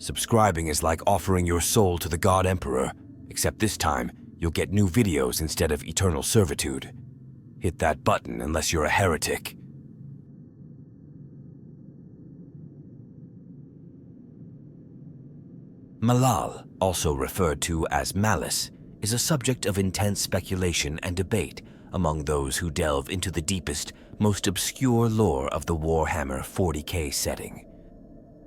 Subscribing is like offering your soul to the God Emperor, except this time you'll get new videos instead of eternal servitude. Hit that button unless you're a heretic. Malal, also referred to as Malice, is a subject of intense speculation and debate among those who delve into the deepest, most obscure lore of the Warhammer 40k setting.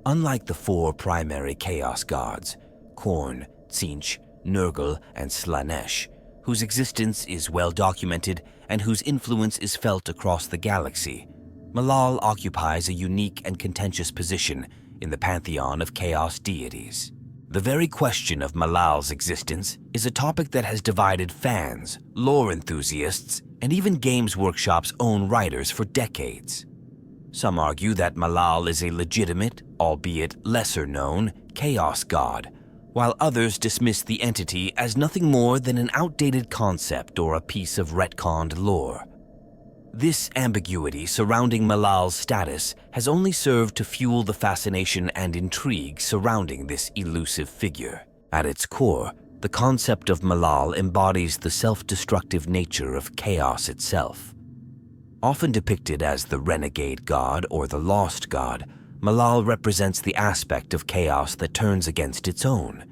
Unlike the four primary Chaos gods, Khorne, Tzeentch, Nurgle, and Slaanesh, whose existence is well documented and whose influence is felt across the galaxy, Malal occupies a unique and contentious position in the pantheon of Chaos deities. The very question of Malal's existence is a topic that has divided fans, lore enthusiasts, and even Games Workshop's own writers for decades. Some argue that Malal is a legitimate, albeit lesser-known, Chaos god, while others dismiss the entity as nothing more than an outdated concept or a piece of retconned lore. This ambiguity surrounding Malal's status has only served to fuel the fascination and intrigue surrounding this elusive figure. At its core, the concept of Malal embodies the self-destructive nature of chaos itself. Often depicted as the Renegade God or the Lost God, Malal represents the aspect of chaos that turns against its own.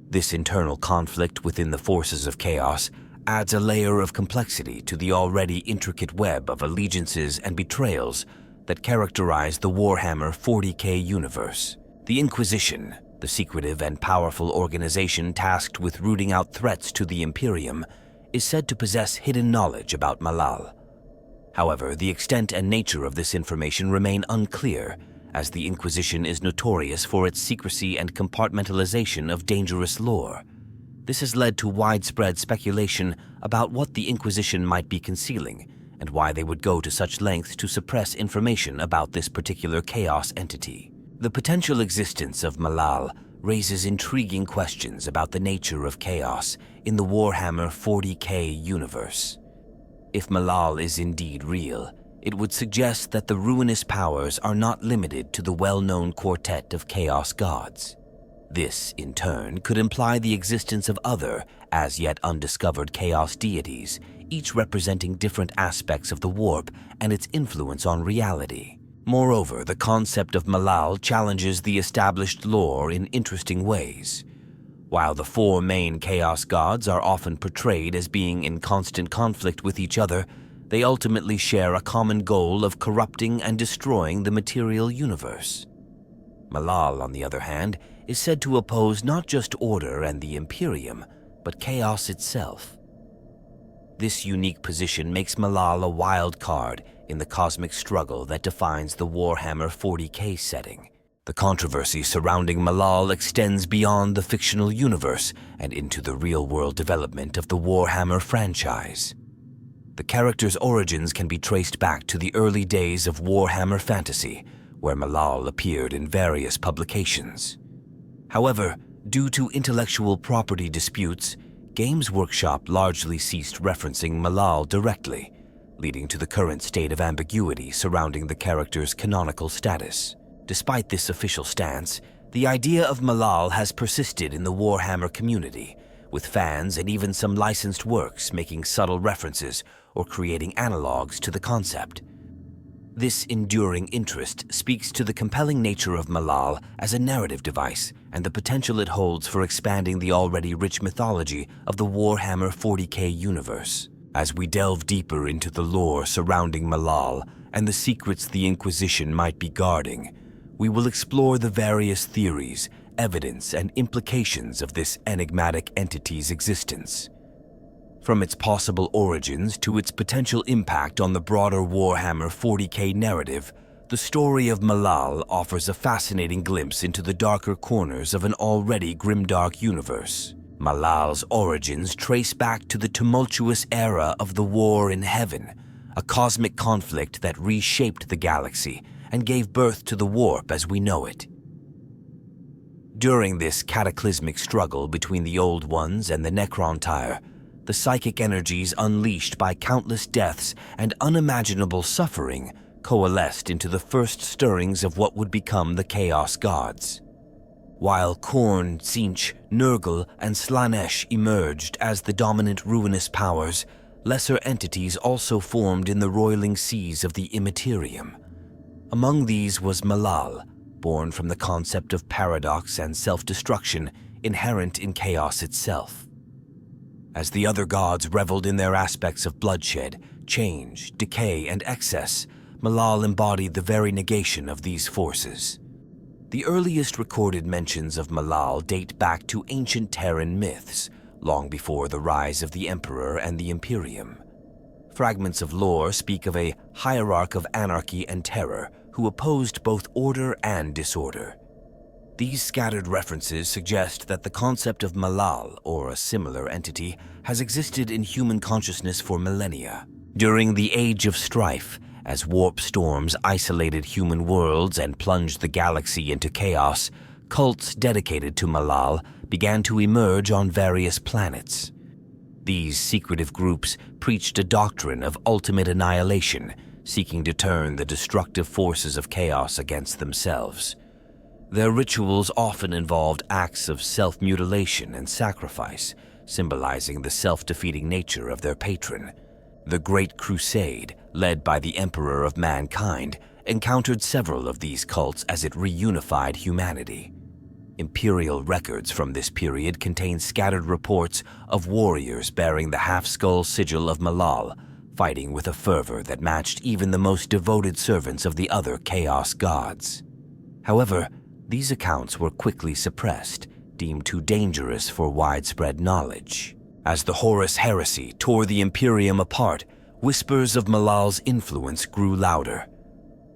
This internal conflict within the forces of chaos adds a layer of complexity to the already intricate web of allegiances and betrayals that characterize the Warhammer 40k universe. The Inquisition, the secretive and powerful organization tasked with rooting out threats to the Imperium, is said to possess hidden knowledge about Malal. However, the extent and nature of this information remain unclear, as the Inquisition is notorious for its secrecy and compartmentalization of dangerous lore. This has led to widespread speculation about what the Inquisition might be concealing and why they would go to such lengths to suppress information about this particular chaos entity. The potential existence of Malal raises intriguing questions about the nature of chaos in the Warhammer 40k universe. If Malal is indeed real, it would suggest that the ruinous powers are not limited to the well-known quartet of chaos gods. This, in turn, could imply the existence of other, as yet undiscovered chaos deities, each representing different aspects of the warp and its influence on reality. Moreover, the concept of Malal challenges the established lore in interesting ways. While the four main chaos gods are often portrayed as being in constant conflict with each other, they ultimately share a common goal of corrupting and destroying the material universe. Malal, on the other hand, is said to oppose not just order and the Imperium, but chaos itself. This unique position makes Malal a wild card in the cosmic struggle that defines the Warhammer 40k setting. The controversy surrounding Malal extends beyond the fictional universe and into the real-world development of the Warhammer franchise. The character's origins can be traced back to the early days of Warhammer Fantasy, where Malal appeared in various publications. However, due to intellectual property disputes, Games Workshop largely ceased referencing Malal directly, leading to the current state of ambiguity surrounding the character's canonical status. Despite this official stance, the idea of Malal has persisted in the Warhammer community, with fans and even some licensed works making subtle references or creating analogues to the concept. This enduring interest speaks to the compelling nature of Malal as a narrative device and the potential it holds for expanding the already rich mythology of the Warhammer 40k universe. As we delve deeper into the lore surrounding Malal and the secrets the Inquisition might be guarding, we will explore the various theories, evidence, and implications of this enigmatic entity's existence. From its possible origins to its potential impact on the broader Warhammer 40k narrative, the story of Malal offers a fascinating glimpse into the darker corners of an already grimdark universe. Malal's origins trace back to the tumultuous era of the War in Heaven, a cosmic conflict that reshaped the galaxy and gave birth to the warp as we know it. During this cataclysmic struggle between the Old Ones and the Necrontire, the psychic energies unleashed by countless deaths and unimaginable suffering coalesced into the first stirrings of what would become the Chaos Gods. While Khorne, Tzeentch, Nurgle, and Slaanesh emerged as the dominant ruinous powers, lesser entities also formed in the roiling seas of the Immaterium. Among these was Malal, born from the concept of paradox and self-destruction inherent in chaos itself. As the other gods reveled in their aspects of bloodshed, change, decay, and excess, Malal embodied the very negation of these forces. The earliest recorded mentions of Malal date back to ancient Terran myths, long before the rise of the Emperor and the Imperium. Fragments of lore speak of a hierarch of anarchy and terror who opposed both order and disorder. These scattered references suggest that the concept of Malal, or a similar entity, has existed in human consciousness for millennia. During the Age of Strife, as warp storms isolated human worlds and plunged the galaxy into chaos, cults dedicated to Malal began to emerge on various planets. These secretive groups preached a doctrine of ultimate annihilation, seeking to turn the destructive forces of chaos against themselves. Their rituals often involved acts of self-mutilation and sacrifice, symbolizing the self-defeating nature of their patron. The Great Crusade, led by the Emperor of Mankind, encountered several of these cults as it reunified humanity. Imperial records from this period contain scattered reports of warriors bearing the half-skull sigil of Malal, fighting with a fervor that matched even the most devoted servants of the other Chaos gods. However, these accounts were quickly suppressed, deemed too dangerous for widespread knowledge. As the Horus heresy tore the Imperium apart, whispers of Malal's influence grew louder.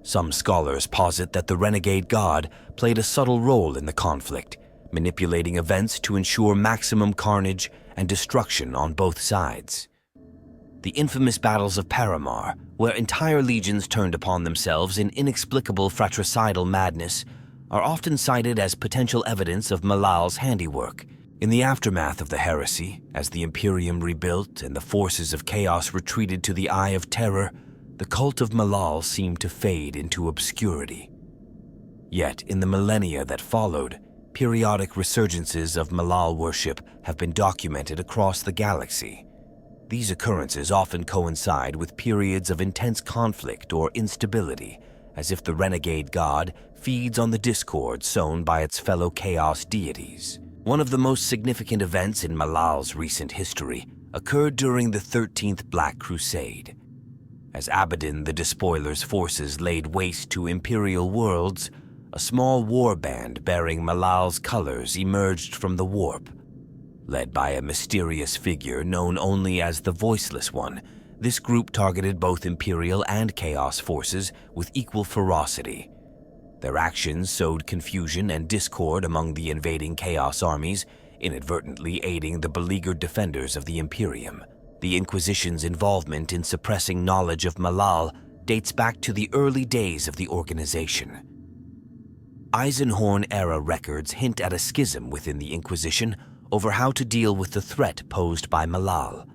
Some scholars posit that the Renegade God played a subtle role in the conflict, manipulating events to ensure maximum carnage and destruction on both sides. The infamous battles of Paramar, where entire legions turned upon themselves in inexplicable fratricidal madness, are often cited as potential evidence of Malal's handiwork. In the aftermath of the heresy, as the Imperium rebuilt and the forces of chaos retreated to the Eye of Terror, the cult of Malal seemed to fade into obscurity. Yet, in the millennia that followed, periodic resurgences of Malal worship have been documented across the galaxy. These occurrences often coincide with periods of intense conflict or instability, as if the Renegade God feeds on the discord sown by its fellow Chaos deities. One of the most significant events in Malal's recent history occurred during the 13th Black Crusade. As Abaddon the Despoiler's forces laid waste to Imperial worlds, a small warband bearing Malal's colors emerged from the warp. Led by a mysterious figure known only as the Voiceless One, this group targeted both Imperial and Chaos forces with equal ferocity. Their actions sowed confusion and discord among the invading Chaos armies, inadvertently aiding the beleaguered defenders of the Imperium. The Inquisition's involvement in suppressing knowledge of Malal dates back to the early days of the organization. Eisenhorn-era records hint at a schism within the Inquisition over how to deal with the threat posed by Malal.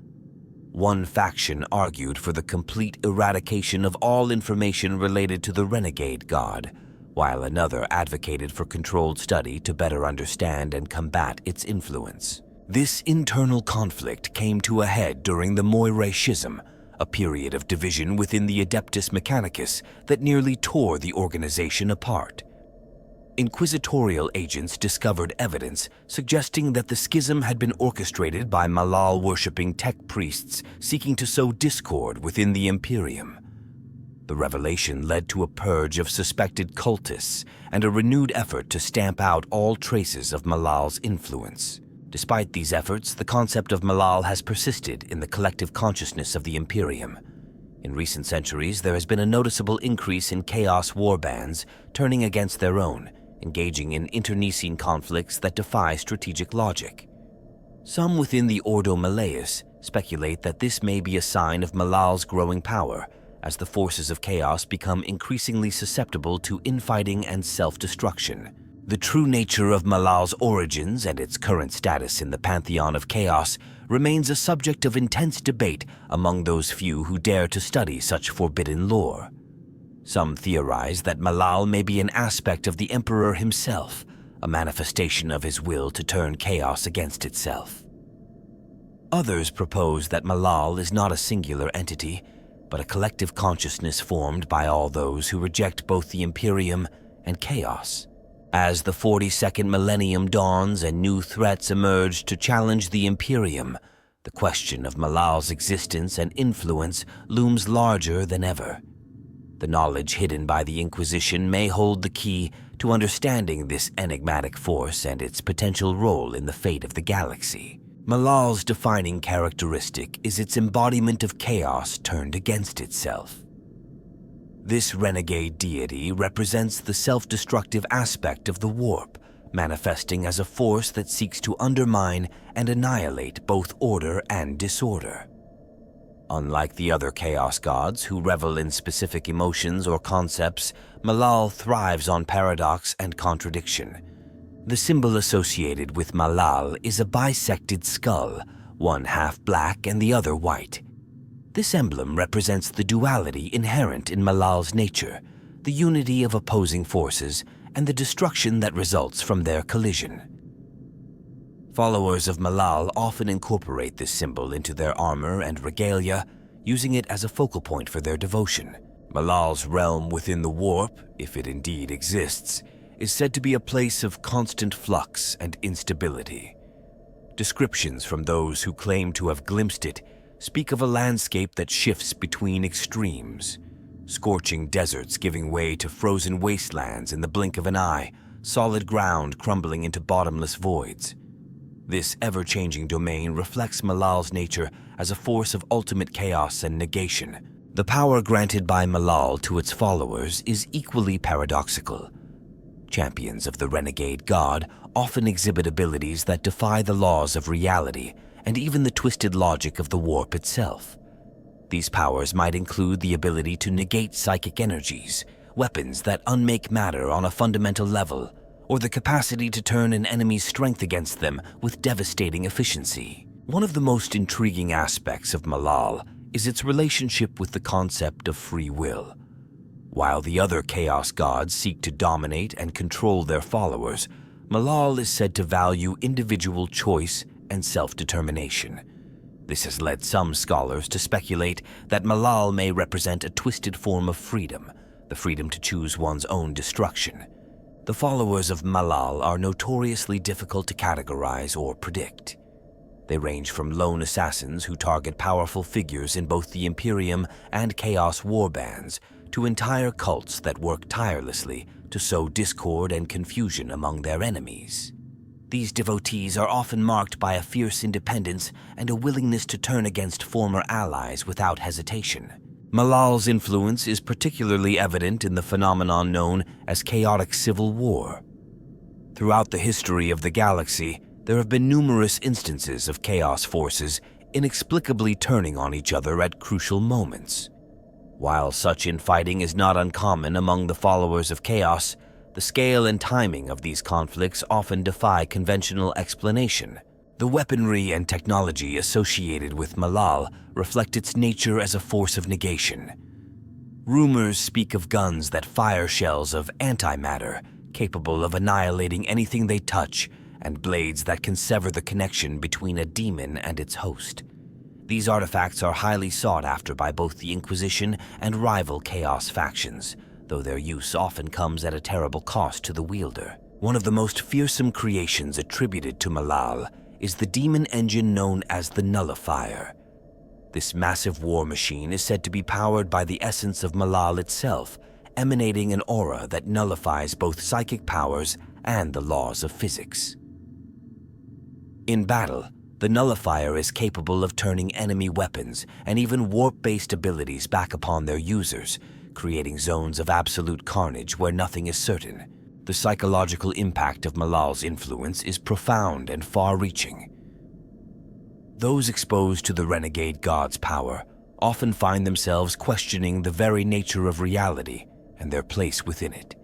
One faction argued for the complete eradication of all information related to the Renegade God, while another advocated for controlled study to better understand and combat its influence. This internal conflict came to a head during the Moirae Schism, a period of division within the Adeptus Mechanicus that nearly tore the organization apart. Inquisitorial agents discovered evidence suggesting that the schism had been orchestrated by Malal-worshipping tech priests seeking to sow discord within the Imperium. The revelation led to a purge of suspected cultists and a renewed effort to stamp out all traces of Malal's influence. Despite these efforts, the concept of Malal has persisted in the collective consciousness of the Imperium. In recent centuries, there has been a noticeable increase in Chaos warbands turning against their own, engaging in internecine conflicts that defy strategic logic. Some within the Ordo Malleus speculate that this may be a sign of Malal's growing power, as the forces of chaos become increasingly susceptible to infighting and self-destruction. The true nature of Malal's origins and its current status in the pantheon of chaos remains a subject of intense debate among those few who dare to study such forbidden lore. Some theorize that Malal may be an aspect of the Emperor himself, a manifestation of his will to turn chaos against itself. Others propose that Malal is not a singular entity, but a collective consciousness formed by all those who reject both the Imperium and chaos. As the 42nd millennium dawns and new threats emerge to challenge the Imperium, the question of Malal's existence and influence looms larger than ever. The knowledge hidden by the Inquisition may hold the key to understanding this enigmatic force and its potential role in the fate of the galaxy. Malal's defining characteristic is its embodiment of chaos turned against itself. This renegade deity represents the self-destructive aspect of the warp, manifesting as a force that seeks to undermine and annihilate both order and disorder. Unlike the other chaos gods who revel in specific emotions or concepts, Malal thrives on paradox and contradiction. The symbol associated with Malal is a bisected skull, one half black and the other white. This emblem represents the duality inherent in Malal's nature, the unity of opposing forces, and the destruction that results from their collision. Followers of Malal often incorporate this symbol into their armor and regalia, using it as a focal point for their devotion. Malal's realm within the warp, if it indeed exists, is said to be a place of constant flux and instability. Descriptions from those who claim to have glimpsed it speak of a landscape that shifts between extremes, scorching deserts giving way to frozen wastelands in the blink of an eye, solid ground crumbling into bottomless voids. This ever-changing domain reflects Malal's nature as a force of ultimate chaos and negation. The power granted by Malal to its followers is equally paradoxical. Champions of the Renegade God often exhibit abilities that defy the laws of reality and even the twisted logic of the warp itself. These powers might include the ability to negate psychic energies, weapons that unmake matter on a fundamental level, or the capacity to turn an enemy's strength against them with devastating efficiency. One of the most intriguing aspects of Malal is its relationship with the concept of free will. While the other chaos gods seek to dominate and control their followers, Malal is said to value individual choice and self-determination. This has led some scholars to speculate that Malal may represent a twisted form of freedom, the freedom to choose one's own destruction. The followers of Malal are notoriously difficult to categorize or predict. They range from lone assassins who target powerful figures in both the Imperium and Chaos warbands to entire cults that work tirelessly to sow discord and confusion among their enemies. These devotees are often marked by a fierce independence and a willingness to turn against former allies without hesitation. Malal's influence is particularly evident in the phenomenon known as chaotic civil war. Throughout the history of the galaxy, there have been numerous instances of chaos forces inexplicably turning on each other at crucial moments. While such infighting is not uncommon among the followers of chaos, the scale and timing of these conflicts often defy conventional explanation. The weaponry and technology associated with Malal reflect its nature as a force of negation. Rumors speak of guns that fire shells of antimatter, capable of annihilating anything they touch, and blades that can sever the connection between a demon and its host. These artifacts are highly sought after by both the Inquisition and rival Chaos factions, though their use often comes at a terrible cost to the wielder. One of the most fearsome creations attributed to Malal is the demon engine known as the Nullifier. This massive war machine is said to be powered by the essence of Malal itself, emanating an aura that nullifies both psychic powers and the laws of physics. In battle, the Nullifier is capable of turning enemy weapons and even warp-based abilities back upon their users, creating zones of absolute carnage where nothing is certain. The psychological impact of Malal's influence is profound and far-reaching. Those exposed to the Renegade God's power often find themselves questioning the very nature of reality and their place within it.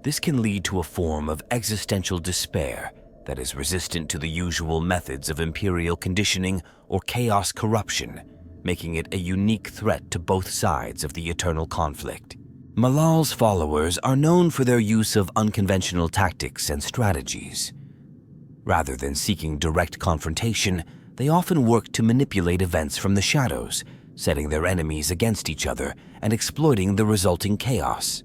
This can lead to a form of existential despair that is resistant to the usual methods of imperial conditioning or chaos corruption, making it a unique threat to both sides of the eternal conflict. Malal's followers are known for their use of unconventional tactics and strategies. Rather than seeking direct confrontation, they often work to manipulate events from the shadows, setting their enemies against each other and exploiting the resulting chaos.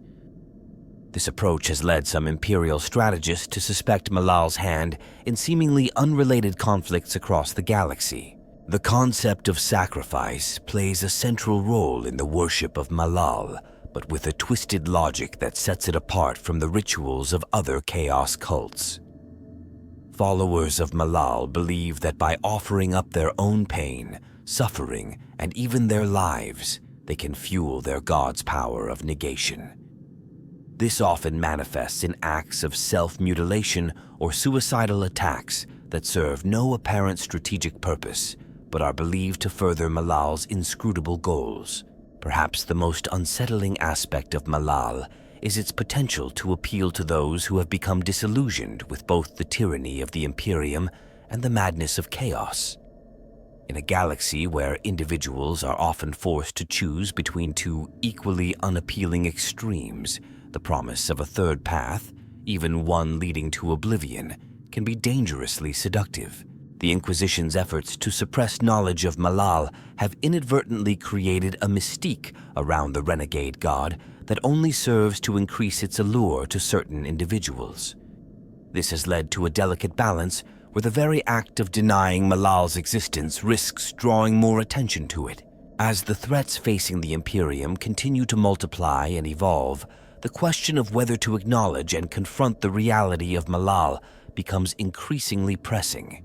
This approach has led some Imperial strategists to suspect Malal's hand in seemingly unrelated conflicts across the galaxy. The concept of sacrifice plays a central role in the worship of Malal, but with a twisted logic that sets it apart from the rituals of other chaos cults. Followers of Malal believe that by offering up their own pain, suffering, and even their lives, they can fuel their god's power of negation. This often manifests in acts of self-mutilation or suicidal attacks that serve no apparent strategic purpose, but are believed to further Malal's inscrutable goals. Perhaps the most unsettling aspect of Malal is its potential to appeal to those who have become disillusioned with both the tyranny of the Imperium and the madness of chaos. In a galaxy where individuals are often forced to choose between two equally unappealing extremes, the promise of a third path, even one leading to oblivion, can be dangerously seductive. The Inquisition's efforts to suppress knowledge of Malal have inadvertently created a mystique around the Renegade God that only serves to increase its allure to certain individuals. This has led to a delicate balance where the very act of denying Malal's existence risks drawing more attention to it. As the threats facing the Imperium continue to multiply and evolve, the question of whether to acknowledge and confront the reality of Malal becomes increasingly pressing.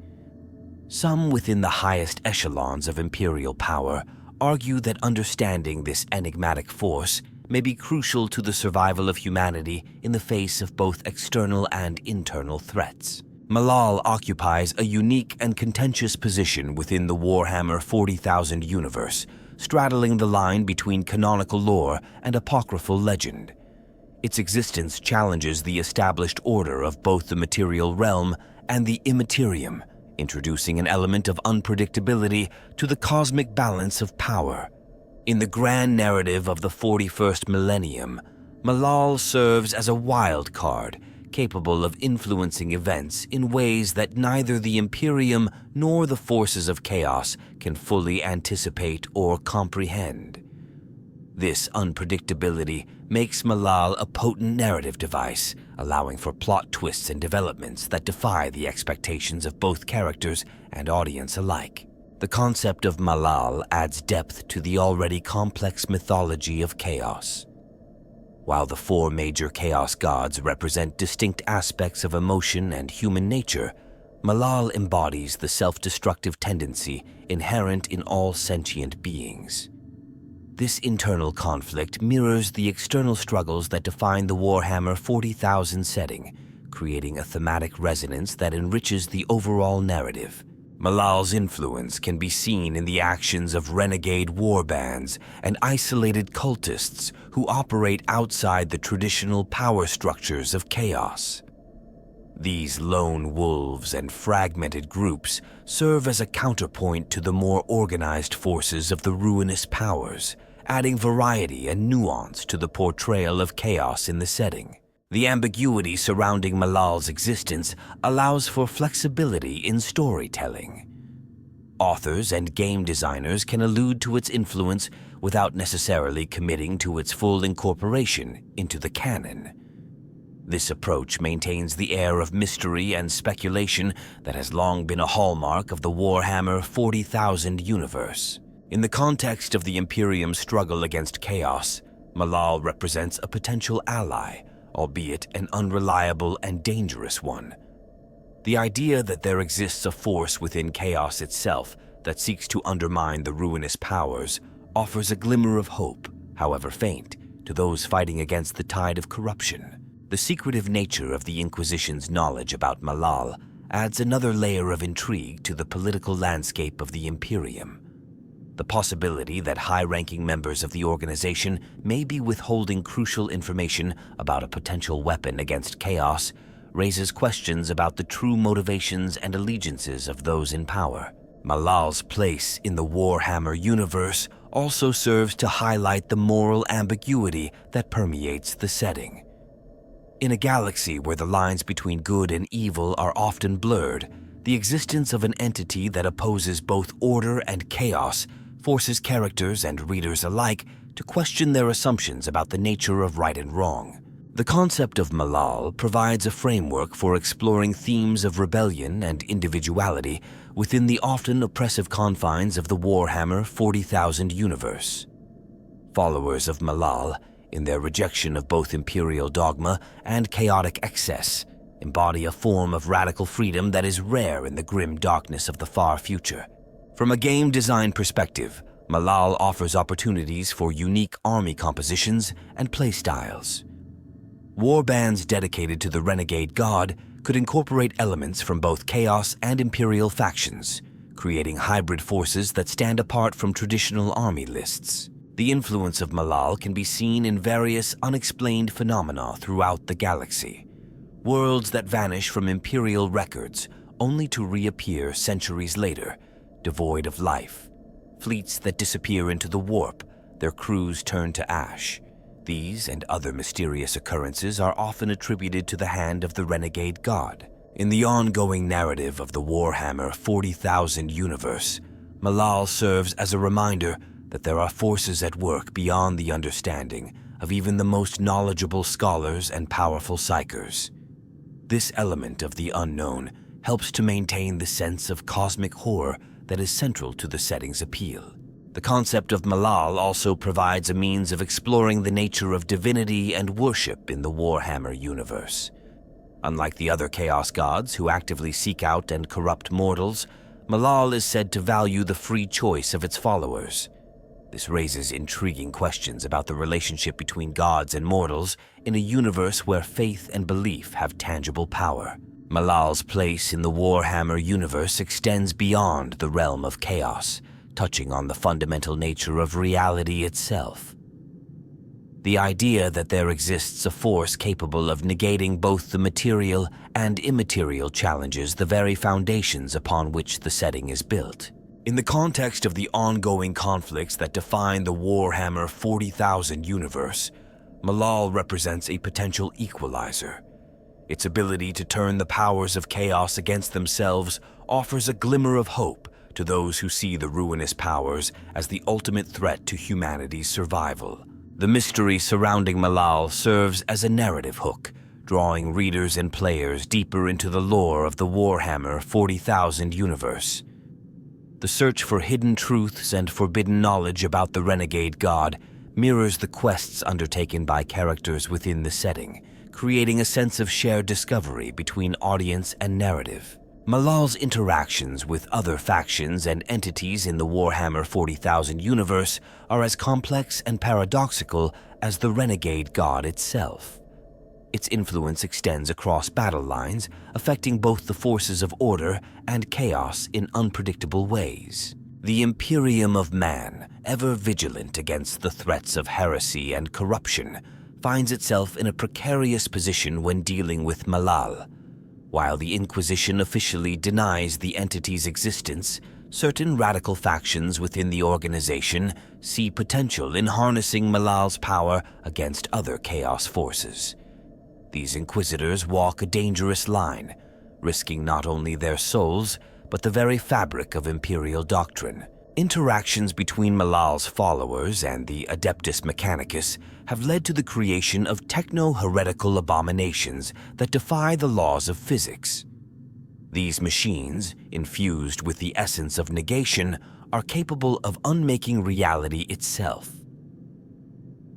Some within the highest echelons of Imperial power argue that understanding this enigmatic force may be crucial to the survival of humanity in the face of both external and internal threats. Malal occupies a unique and contentious position within the Warhammer 40,000 universe, straddling the line between canonical lore and apocryphal legend. Its existence challenges the established order of both the material realm and the immaterium, introducing an element of unpredictability to the cosmic balance of power. In the grand narrative of the 41st millennium, Malal serves as a wild card, capable of influencing events in ways that neither the Imperium nor the forces of chaos can fully anticipate or comprehend. This unpredictability makes Malal a potent narrative device, allowing for plot twists and developments that defy the expectations of both characters and audience alike. The concept of Malal adds depth to the already complex mythology of chaos. While the four major chaos gods represent distinct aspects of emotion and human nature, Malal embodies the self-destructive tendency inherent in all sentient beings. This internal conflict mirrors the external struggles that define the Warhammer 40,000 setting, creating a thematic resonance that enriches the overall narrative. Malal's influence can be seen in the actions of renegade warbands and isolated cultists who operate outside the traditional power structures of chaos. These lone wolves and fragmented groups serve as a counterpoint to the more organized forces of the ruinous powers, adding variety and nuance to the portrayal of chaos in the setting. The ambiguity surrounding Malal's existence allows for flexibility in storytelling. Authors and game designers can allude to its influence without necessarily committing to its full incorporation into the canon. This approach maintains the air of mystery and speculation that has long been a hallmark of the Warhammer 40,000 universe. In the context of the Imperium's struggle against chaos, Malal represents a potential ally, albeit an unreliable and dangerous one. The idea that there exists a force within chaos itself that seeks to undermine the ruinous powers offers a glimmer of hope, however faint, to those fighting against the tide of corruption. The secretive nature of the Inquisition's knowledge about Malal adds another layer of intrigue to the political landscape of the Imperium. The possibility that high-ranking members of the organization may be withholding crucial information about a potential weapon against chaos raises questions about the true motivations and allegiances of those in power. Malal's place in the Warhammer universe also serves to highlight the moral ambiguity that permeates the setting. In a galaxy where the lines between good and evil are often blurred, the existence of an entity that opposes both order and chaos forces characters and readers alike to question their assumptions about the nature of right and wrong. The concept of Malal provides a framework for exploring themes of rebellion and individuality within the often oppressive confines of the Warhammer 40,000 universe. Followers of Malal, in their rejection of both imperial dogma and chaotic excess, embody a form of radical freedom that is rare in the grim darkness of the far future. From a game design perspective, Malal offers opportunities for unique army compositions and playstyles. Warbands dedicated to the Renegade God could incorporate elements from both Chaos and Imperial factions, creating hybrid forces that stand apart from traditional army lists. The influence of Malal can be seen in various unexplained phenomena throughout the galaxy. Worlds that vanish from Imperial records only to reappear centuries later, devoid of life. Fleets that disappear into the warp, their crews turn to ash. These and other mysterious occurrences are often attributed to the hand of the Renegade God. In the ongoing narrative of the Warhammer 40,000 universe, Malal serves as a reminder that there are forces at work beyond the understanding of even the most knowledgeable scholars and powerful psychers. This element of the unknown helps to maintain the sense of cosmic horror that is central to the setting's appeal. The concept of Malal also provides a means of exploring the nature of divinity and worship in the Warhammer universe. Unlike the other Chaos gods who actively seek out and corrupt mortals, Malal is said to value the free choice of its followers. This raises intriguing questions about the relationship between gods and mortals in a universe where faith and belief have tangible power. Malal's place in the Warhammer universe extends beyond the realm of chaos, touching on the fundamental nature of reality itself. The idea that there exists a force capable of negating both the material and immaterial challenges the very foundations upon which the setting is built. In the context of the ongoing conflicts that define the Warhammer 40,000 universe, Malal represents a potential equalizer. Its ability to turn the powers of chaos against themselves offers a glimmer of hope to those who see the ruinous powers as the ultimate threat to humanity's survival. The mystery surrounding Malal serves as a narrative hook, drawing readers and players deeper into the lore of the Warhammer 40,000 universe. The search for hidden truths and forbidden knowledge about the Renegade God mirrors the quests undertaken by characters within the setting, creating a sense of shared discovery between audience and narrative. Malal's interactions with other factions and entities in the Warhammer 40,000 universe are as complex and paradoxical as the Renegade God itself. Its influence extends across battle lines, affecting both the forces of order and chaos in unpredictable ways. The Imperium of Man, ever vigilant against the threats of heresy and corruption, finds itself in a precarious position when dealing with Malal. While the Inquisition officially denies the entity's existence, certain radical factions within the organization see potential in harnessing Malal's power against other chaos forces. These Inquisitors walk a dangerous line, risking not only their souls, but the very fabric of Imperial doctrine. Interactions between Malal's followers and the Adeptus Mechanicus have led to the creation of techno-heretical abominations that defy the laws of physics. These machines, infused with the essence of negation, are capable of unmaking reality itself.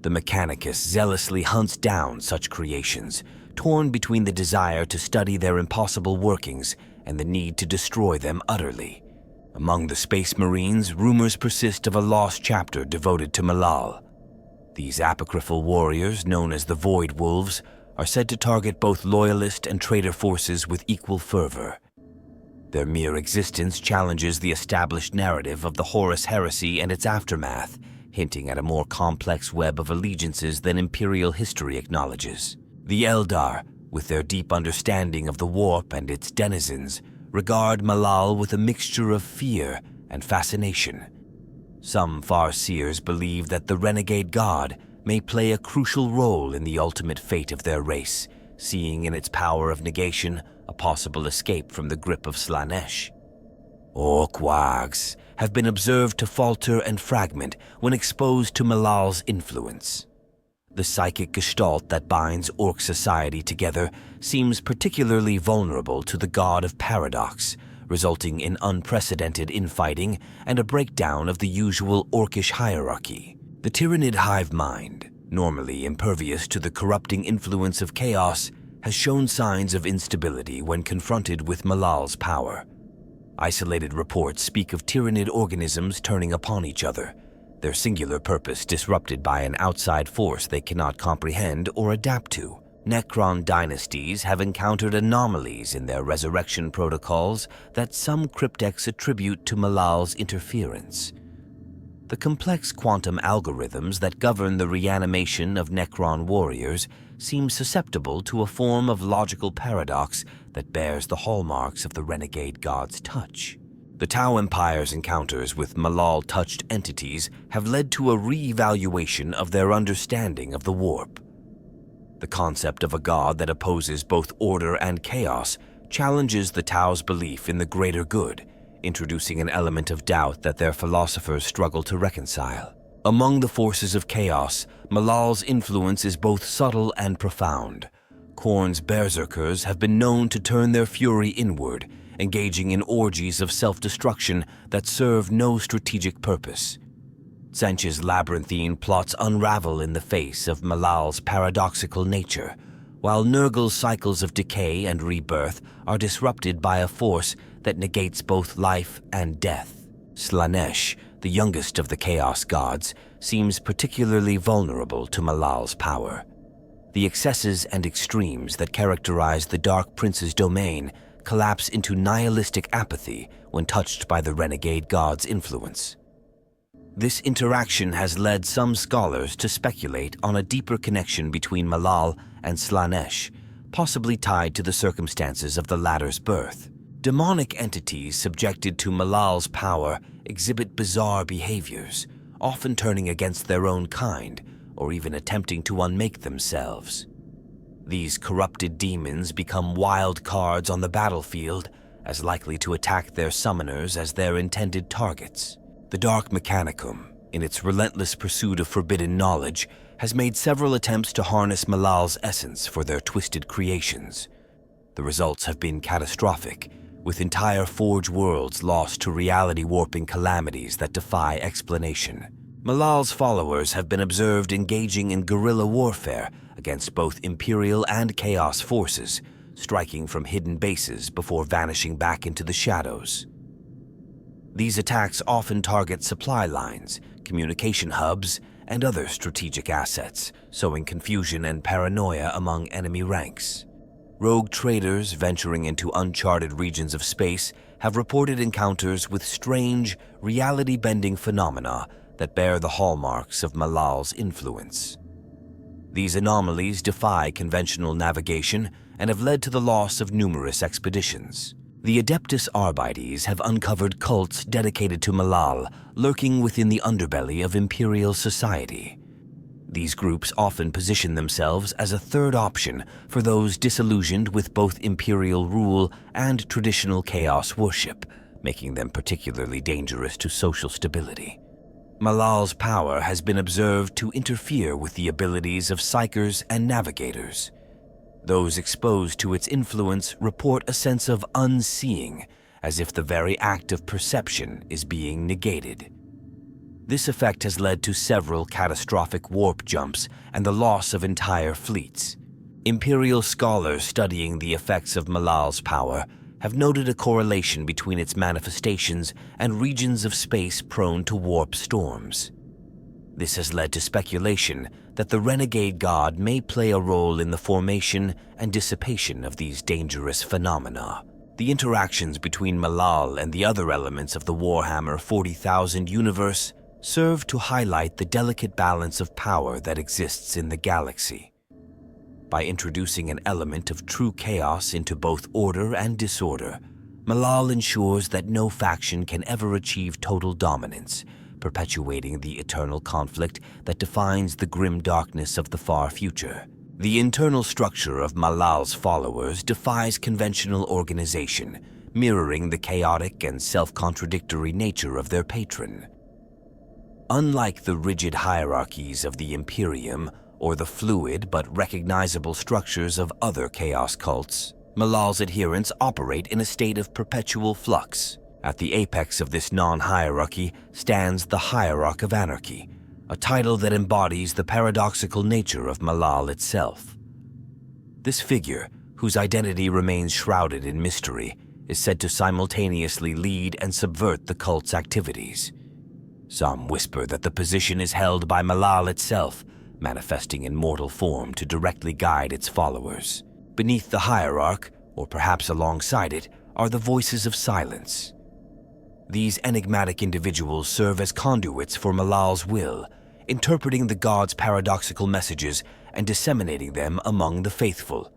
The Mechanicus zealously hunts down such creations, torn between the desire to study their impossible workings and the need to destroy them utterly. Among the Space Marines, rumors persist of a lost chapter devoted to Malal. These apocryphal warriors, known as the Void Wolves, are said to target both loyalist and traitor forces with equal fervor. Their mere existence challenges the established narrative of the Horus Heresy and its aftermath, hinting at a more complex web of allegiances than Imperial history acknowledges. The Eldar, with their deep understanding of the warp and its denizens, regard Malal with a mixture of fear and fascination. Some Farseers believe that the Renegade God may play a crucial role in the ultimate fate of their race, seeing in its power of negation a possible escape from the grip of Slaanesh. Orc-wargs have been observed to falter and fragment when exposed to Malal's influence. The psychic gestalt that binds Orc society together seems particularly vulnerable to the god of paradox, resulting in unprecedented infighting and a breakdown of the usual Orcish hierarchy. The Tyrannid hive mind, normally impervious to the corrupting influence of chaos, has shown signs of instability when confronted with Malal's power. Isolated reports speak of Tyrannid organisms turning upon each other, their singular purpose disrupted by an outside force they cannot comprehend or adapt to. Necron dynasties have encountered anomalies in their resurrection protocols that some cryptecs attribute to Malal's interference. The complex quantum algorithms that govern the reanimation of Necron warriors seem susceptible to a form of logical paradox that bears the hallmarks of the Renegade God's touch. The Tau Empire's encounters with Malal-touched entities have led to a re-evaluation of their understanding of the warp. The concept of a god that opposes both order and chaos challenges the Tau's belief in the greater good, introducing an element of doubt that their philosophers struggle to reconcile. Among the forces of chaos, Malal's influence is both subtle and profound. Khorne's berserkers have been known to turn their fury inward, engaging in orgies of self-destruction that serve no strategic purpose. Tzeentch's labyrinthine plots unravel in the face of Malal's paradoxical nature, while Nurgle's cycles of decay and rebirth are disrupted by a force that negates both life and death. Slaanesh, the youngest of the Chaos Gods, seems particularly vulnerable to Malal's power. The excesses and extremes that characterize the Dark Prince's domain collapse into nihilistic apathy when touched by the Renegade God's influence. This interaction has led some scholars to speculate on a deeper connection between Malal and Slaanesh, possibly tied to the circumstances of the latter's birth. Demonic entities subjected to Malal's power exhibit bizarre behaviors, often turning against their own kind or even attempting to unmake themselves. These corrupted demons become wild cards on the battlefield, as likely to attack their summoners as their intended targets. The Dark Mechanicum, in its relentless pursuit of forbidden knowledge, has made several attempts to harness Malal's essence for their twisted creations. The results have been catastrophic, with entire Forge worlds lost to reality-warping calamities that defy explanation. Malal's followers have been observed engaging in guerrilla warfare against both Imperial and Chaos forces, striking from hidden bases before vanishing back into the shadows. These attacks often target supply lines, communication hubs, and other strategic assets, sowing confusion and paranoia among enemy ranks. Rogue traders venturing into uncharted regions of space have reported encounters with strange, reality-bending phenomena that bear the hallmarks of Malal's influence. These anomalies defy conventional navigation and have led to the loss of numerous expeditions. The Adeptus Arbites have uncovered cults dedicated to Malal, lurking within the underbelly of Imperial society. These groups often position themselves as a third option for those disillusioned with both Imperial rule and traditional Chaos worship, making them particularly dangerous to social stability. Malal's power has been observed to interfere with the abilities of Psykers and Navigators. Those exposed to its influence report a sense of unseeing, as if the very act of perception is being negated. This effect has led to several catastrophic warp jumps and the loss of entire fleets. Imperial scholars studying the effects of Malal's power have noted a correlation between its manifestations and regions of space prone to warp storms. This has led to speculation that the Renegade God may play a role in the formation and dissipation of these dangerous phenomena. The interactions between Malal and the other elements of the Warhammer 40,000 universe serve to highlight the delicate balance of power that exists in the galaxy. By introducing an element of true chaos into both order and disorder, Malal ensures that no faction can ever achieve total dominance, perpetuating the eternal conflict that defines the grim darkness of the far future. The internal structure of Malal's followers defies conventional organization, mirroring the chaotic and self-contradictory nature of their patron. Unlike the rigid hierarchies of the Imperium or the fluid but recognizable structures of other chaos cults, Malal's adherents operate in a state of perpetual flux. At the apex of this non-hierarchy stands the Hierarch of Anarchy, a title that embodies the paradoxical nature of Malal itself. This figure, whose identity remains shrouded in mystery, is said to simultaneously lead and subvert the cult's activities. Some whisper that the position is held by Malal itself, manifesting in mortal form to directly guide its followers. Beneath the hierarch, or perhaps alongside it, are the voices of silence. These enigmatic individuals serve as conduits for Malal's will, interpreting the god's paradoxical messages and disseminating them among the faithful.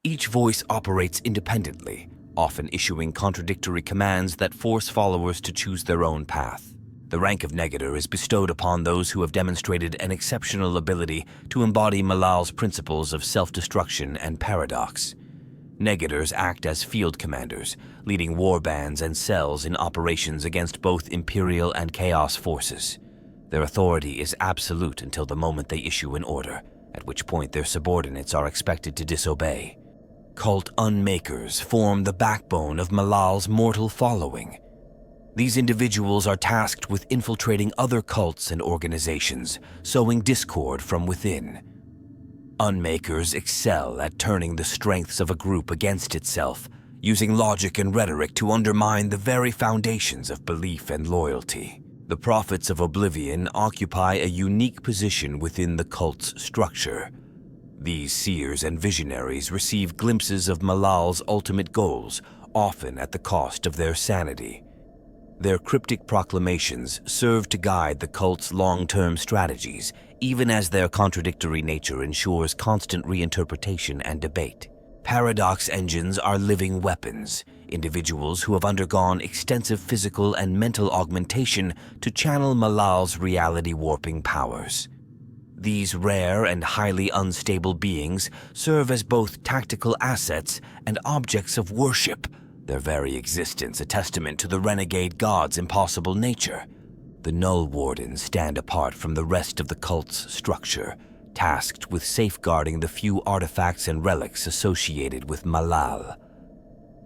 Each voice operates independently, often issuing contradictory commands that force followers to choose their own path. The rank of Negator is bestowed upon those who have demonstrated an exceptional ability to embody Malal's principles of self-destruction and paradox. Negators act as field commanders, leading war bands and cells in operations against both Imperial and Chaos forces. Their authority is absolute until the moment they issue an order, at which point their subordinates are expected to disobey. Cult unmakers form the backbone of Malal's mortal following. These individuals are tasked with infiltrating other cults and organizations, sowing discord from within. Unmakers excel at turning the strengths of a group against itself, using logic and rhetoric to undermine the very foundations of belief and loyalty. The Prophets of Oblivion occupy a unique position within the cult's structure. These seers and visionaries receive glimpses of Malal's ultimate goals, often at the cost of their sanity. Their cryptic proclamations serve to guide the cult's long-term strategies, even as their contradictory nature ensures constant reinterpretation and debate. Paradox engines are living weapons, individuals who have undergone extensive physical and mental augmentation to channel Malal's reality-warping powers. These rare and highly unstable beings serve as both tactical assets and objects of worship, their very existence a testament to the Renegade God's impossible nature. The Null Wardens stand apart from the rest of the cult's structure, tasked with safeguarding the few artifacts and relics associated with Malal.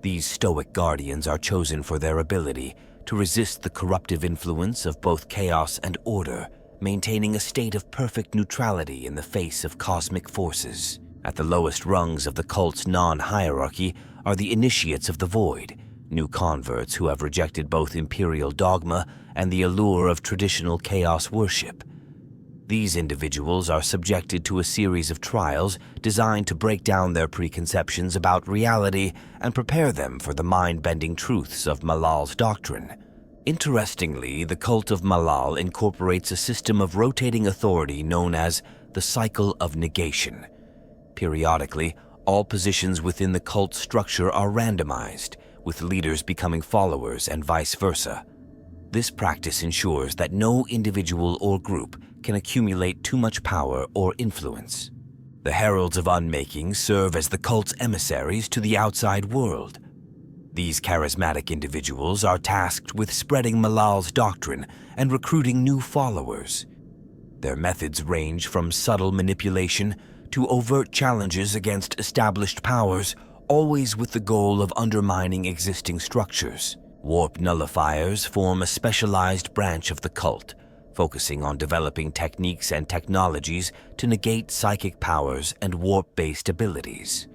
These stoic guardians are chosen for their ability to resist the corruptive influence of both chaos and order, maintaining a state of perfect neutrality in the face of cosmic forces. At the lowest rungs of the cult's non-hierarchy are the Initiates of the Void, new converts who have rejected both imperial dogma and the allure of traditional chaos worship. These individuals are subjected to a series of trials designed to break down their preconceptions about reality and prepare them for the mind-bending truths of Malal's doctrine. Interestingly, the cult of Malal incorporates a system of rotating authority known as the Cycle of Negation. Periodically, all positions within the cult structure are randomized, with leaders becoming followers and vice versa. This practice ensures that no individual or group can accumulate too much power or influence. The Heralds of Unmaking serve as the cult's emissaries to the outside world. These charismatic individuals are tasked with spreading Malal's doctrine and recruiting new followers. Their methods range from subtle manipulation to overt challenges against established powers, always with the goal of undermining existing structures. Warp nullifiers form a specialized branch of the cult, focusing on developing techniques and technologies to negate psychic powers and warp-based abilities.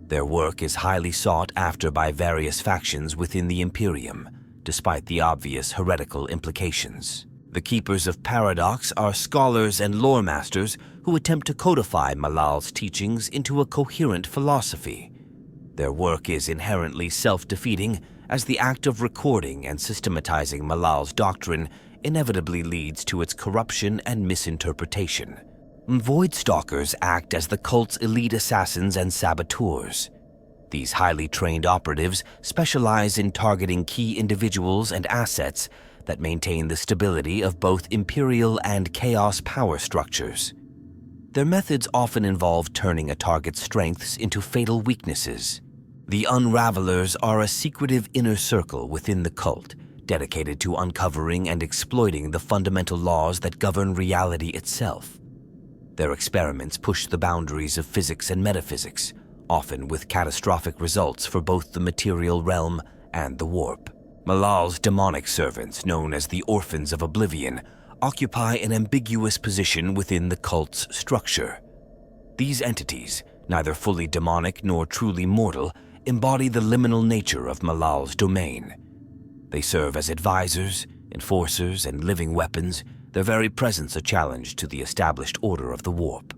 Their work is highly sought after by various factions within the Imperium, despite the obvious heretical implications. The Keepers of Paradox are scholars and lore masters who attempt to codify Malal's teachings into a coherent philosophy. Their work is inherently self-defeating, as the act of recording and systematizing Malal's doctrine inevitably leads to its corruption and misinterpretation. Void Stalkers act as the cult's elite assassins and saboteurs. These highly trained operatives specialize in targeting key individuals and assets, that maintain the stability of both Imperial and Chaos power structures. Their methods often involve turning a target's strengths into fatal weaknesses. The Unravelers are a secretive inner circle within the cult, dedicated to uncovering and exploiting the fundamental laws that govern reality itself. Their experiments push the boundaries of physics and metaphysics, often with catastrophic results for both the material realm and the warp. Malal's demonic servants, known as the Orphans of Oblivion, occupy an ambiguous position within the cult's structure. These entities, neither fully demonic nor truly mortal, embody the liminal nature of Malal's domain. They serve as advisors, enforcers, and living weapons, their very presence a challenge to the established order of the warp.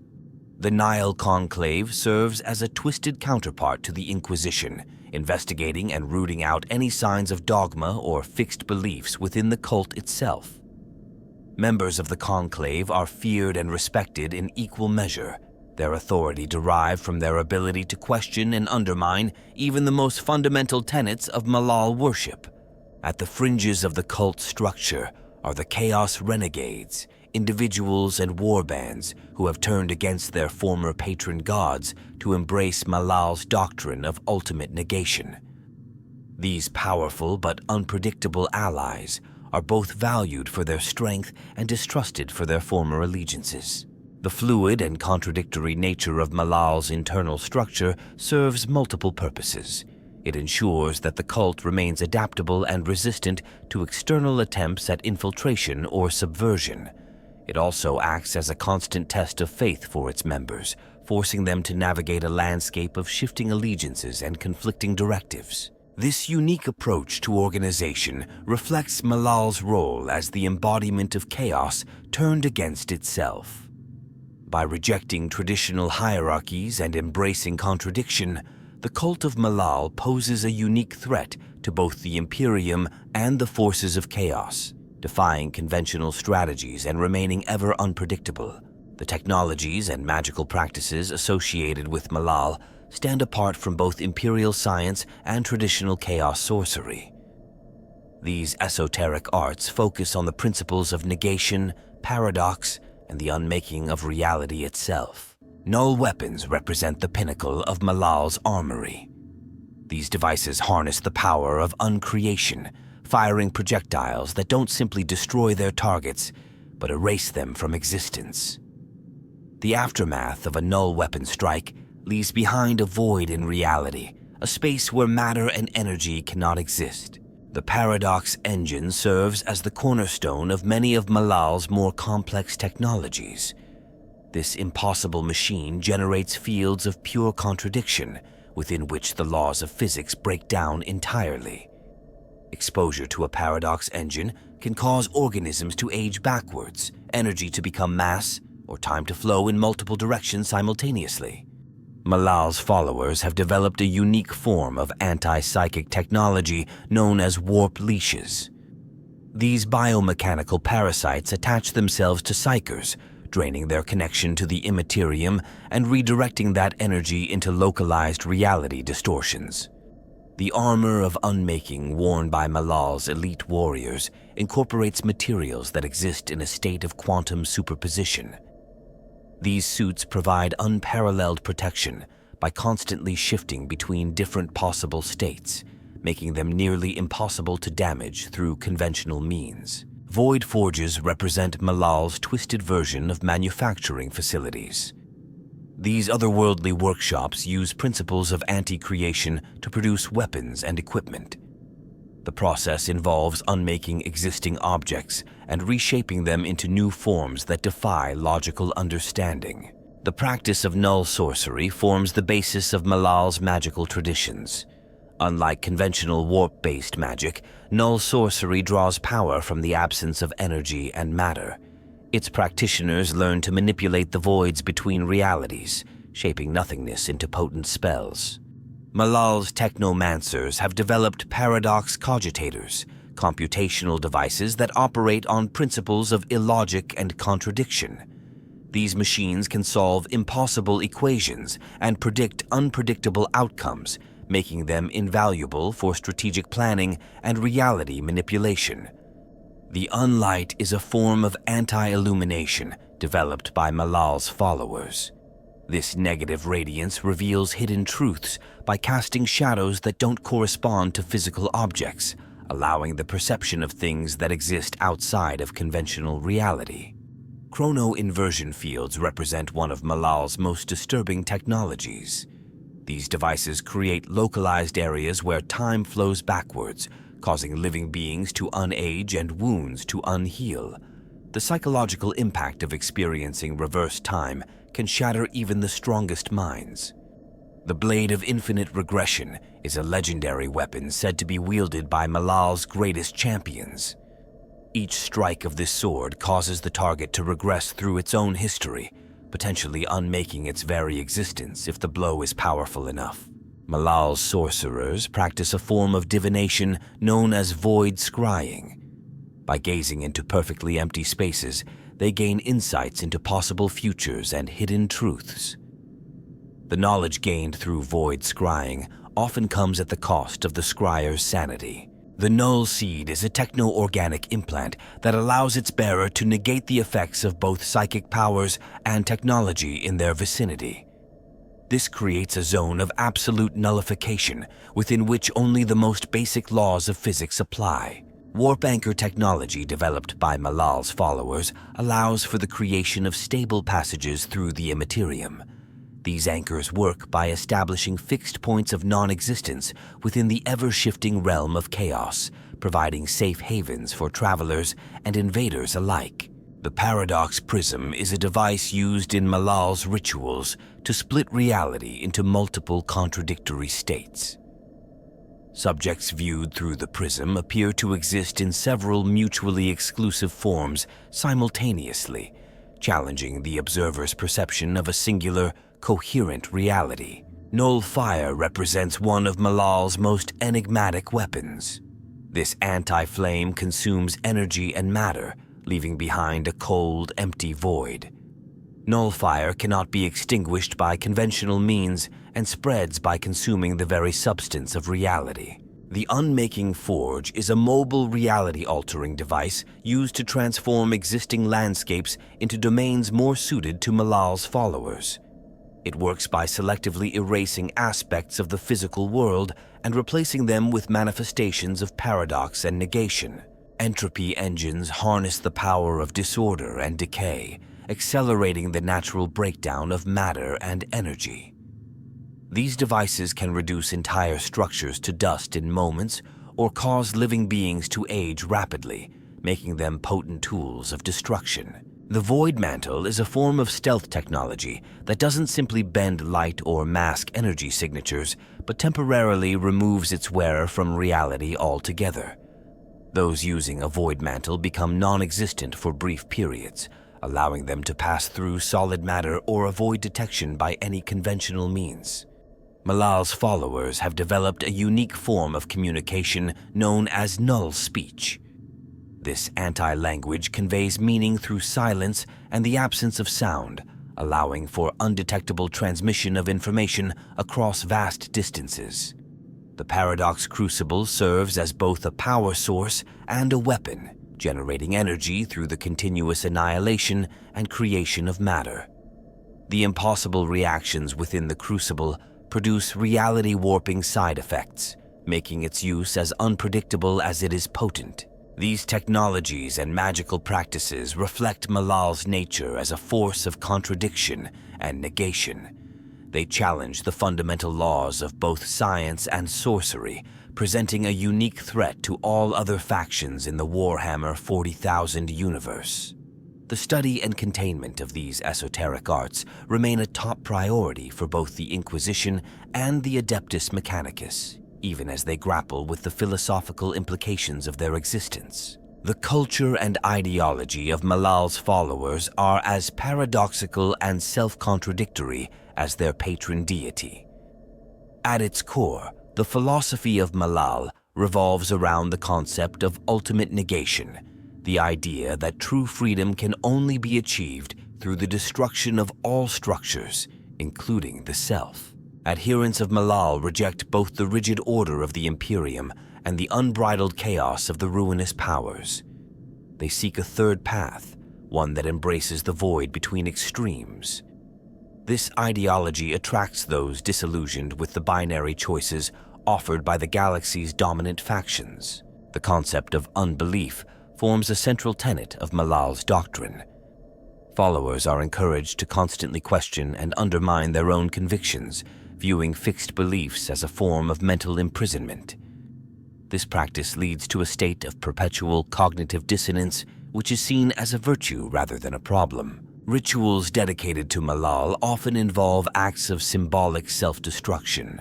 The Nile Conclave serves as a twisted counterpart to the Inquisition, investigating and rooting out any signs of dogma or fixed beliefs within the cult itself. Members of the Conclave are feared and respected in equal measure, their authority derived from their ability to question and undermine even the most fundamental tenets of Malal worship. At the fringes of the cult structure are the Chaos Renegades, individuals and warbands who have turned against their former patron gods to embrace Malal's doctrine of ultimate negation. These powerful but unpredictable allies are both valued for their strength and distrusted for their former allegiances. The fluid and contradictory nature of Malal's internal structure serves multiple purposes. It ensures that the cult remains adaptable and resistant to external attempts at infiltration or subversion. It also acts as a constant test of faith for its members, forcing them to navigate a landscape of shifting allegiances and conflicting directives. This unique approach to organization reflects Malal's role as the embodiment of chaos turned against itself. By rejecting traditional hierarchies and embracing contradiction, the cult of Malal poses a unique threat to both the Imperium and the forces of chaos, defying conventional strategies and remaining ever unpredictable. The technologies and magical practices associated with Malal stand apart from both Imperial science and traditional chaos sorcery. These esoteric arts focus on the principles of negation, paradox, and the unmaking of reality itself. Null weapons represent the pinnacle of Malal's armory. These devices harness the power of uncreation, firing projectiles that don't simply destroy their targets, but erase them from existence. The aftermath of a null weapon strike leaves behind a void in reality, a space where matter and energy cannot exist. The Paradox engine serves as the cornerstone of many of Malal's more complex technologies. This impossible machine generates fields of pure contradiction, within which the laws of physics break down entirely. Exposure to a Paradox engine can cause organisms to age backwards, energy to become mass, or time to flow in multiple directions simultaneously. Malal's followers have developed a unique form of anti-psychic technology known as warp leashes. These biomechanical parasites attach themselves to psychers, draining their connection to the immaterium and redirecting that energy into localized reality distortions. The armor of unmaking worn by Malal's elite warriors incorporates materials that exist in a state of quantum superposition. These suits provide unparalleled protection by constantly shifting between different possible states, making them nearly impossible to damage through conventional means. Void forges represent Malal's twisted version of manufacturing facilities. These otherworldly workshops use principles of anti-creation to produce weapons and equipment. The process involves unmaking existing objects and reshaping them into new forms that defy logical understanding. The practice of null sorcery forms the basis of Malal's magical traditions. Unlike conventional warp-based magic, null sorcery draws power from the absence of energy and matter. Its practitioners learn to manipulate the voids between realities, shaping nothingness into potent spells. Malal's technomancers have developed paradox cogitators, computational devices that operate on principles of illogic and contradiction. These machines can solve impossible equations and predict unpredictable outcomes, making them invaluable for strategic planning and reality manipulation. The unlight is a form of anti-illumination developed by Malal's followers. This negative radiance reveals hidden truths by casting shadows that don't correspond to physical objects, allowing the perception of things that exist outside of conventional reality. Chrono-inversion fields represent one of Malal's most disturbing technologies. These devices create localized areas where time flows backwards, causing living beings to unage and wounds to unheal. The psychological impact of experiencing reverse time can shatter even the strongest minds. The Blade of Infinite Regression is a legendary weapon said to be wielded by Malal's greatest champions. Each strike of this sword causes the target to regress through its own history, potentially unmaking its very existence if the blow is powerful enough. Malal's sorcerers practice a form of divination known as void scrying. By gazing into perfectly empty spaces, they gain insights into possible futures and hidden truths. The knowledge gained through void scrying often comes at the cost of the scryer's sanity. The Null Seed is a techno-organic implant that allows its bearer to negate the effects of both psychic powers and technology in their vicinity. This creates a zone of absolute nullification within which only the most basic laws of physics apply. Warp anchor technology developed by Malal's followers allows for the creation of stable passages through the immaterium. These anchors work by establishing fixed points of non-existence within the ever-shifting realm of chaos, providing safe havens for travelers and invaders alike. The Paradox Prism is a device used in Malal's rituals to split reality into multiple contradictory states. Subjects viewed through the prism appear to exist in several mutually exclusive forms simultaneously, challenging the observer's perception of a singular, coherent reality. Null Fire represents one of Malal's most enigmatic weapons. This anti-flame consumes energy and matter, leaving behind a cold, empty void. Null Fire cannot be extinguished by conventional means and spreads by consuming the very substance of reality. The Unmaking Forge is a mobile reality-altering device used to transform existing landscapes into domains more suited to Malal's followers. It works by selectively erasing aspects of the physical world and replacing them with manifestations of paradox and negation. Entropy engines harness the power of disorder and decay, accelerating the natural breakdown of matter and energy. These devices can reduce entire structures to dust in moments or cause living beings to age rapidly, making them potent tools of destruction. The Void Mantle is a form of stealth technology that doesn't simply bend light or mask energy signatures, but temporarily removes its wearer from reality altogether. Those using a Void Mantle become non-existent for brief periods, allowing them to pass through solid matter or avoid detection by any conventional means. Malal's followers have developed a unique form of communication known as null speech. This anti-language conveys meaning through silence and the absence of sound, allowing for undetectable transmission of information across vast distances. The Paradox Crucible serves as both a power source and a weapon, generating energy through the continuous annihilation and creation of matter. The impossible reactions within the Crucible produce reality-warping side effects, making its use as unpredictable as it is potent. These technologies and magical practices reflect Malal's nature as a force of contradiction and negation. They challenge the fundamental laws of both science and sorcery, presenting a unique threat to all other factions in the Warhammer 40,000 universe. The study and containment of these esoteric arts remain a top priority for both the Inquisition and the Adeptus Mechanicus, even as they grapple with the philosophical implications of their existence. The culture and ideology of Malal's followers are as paradoxical and self-contradictory as their patron deity. At its core, the philosophy of Malal revolves around the concept of ultimate negation, the idea that true freedom can only be achieved through the destruction of all structures, including the self. Adherents of Malal reject both the rigid order of the Imperium and the unbridled chaos of the ruinous powers. They seek a third path, one that embraces the void between extremes. This ideology attracts those disillusioned with the binary choices offered by the galaxy's dominant factions. The concept of unbelief forms a central tenet of Malal's doctrine. Followers are encouraged to constantly question and undermine their own convictions, viewing fixed beliefs as a form of mental imprisonment. This practice leads to a state of perpetual cognitive dissonance, which is seen as a virtue rather than a problem. Rituals dedicated to Malal often involve acts of symbolic self-destruction.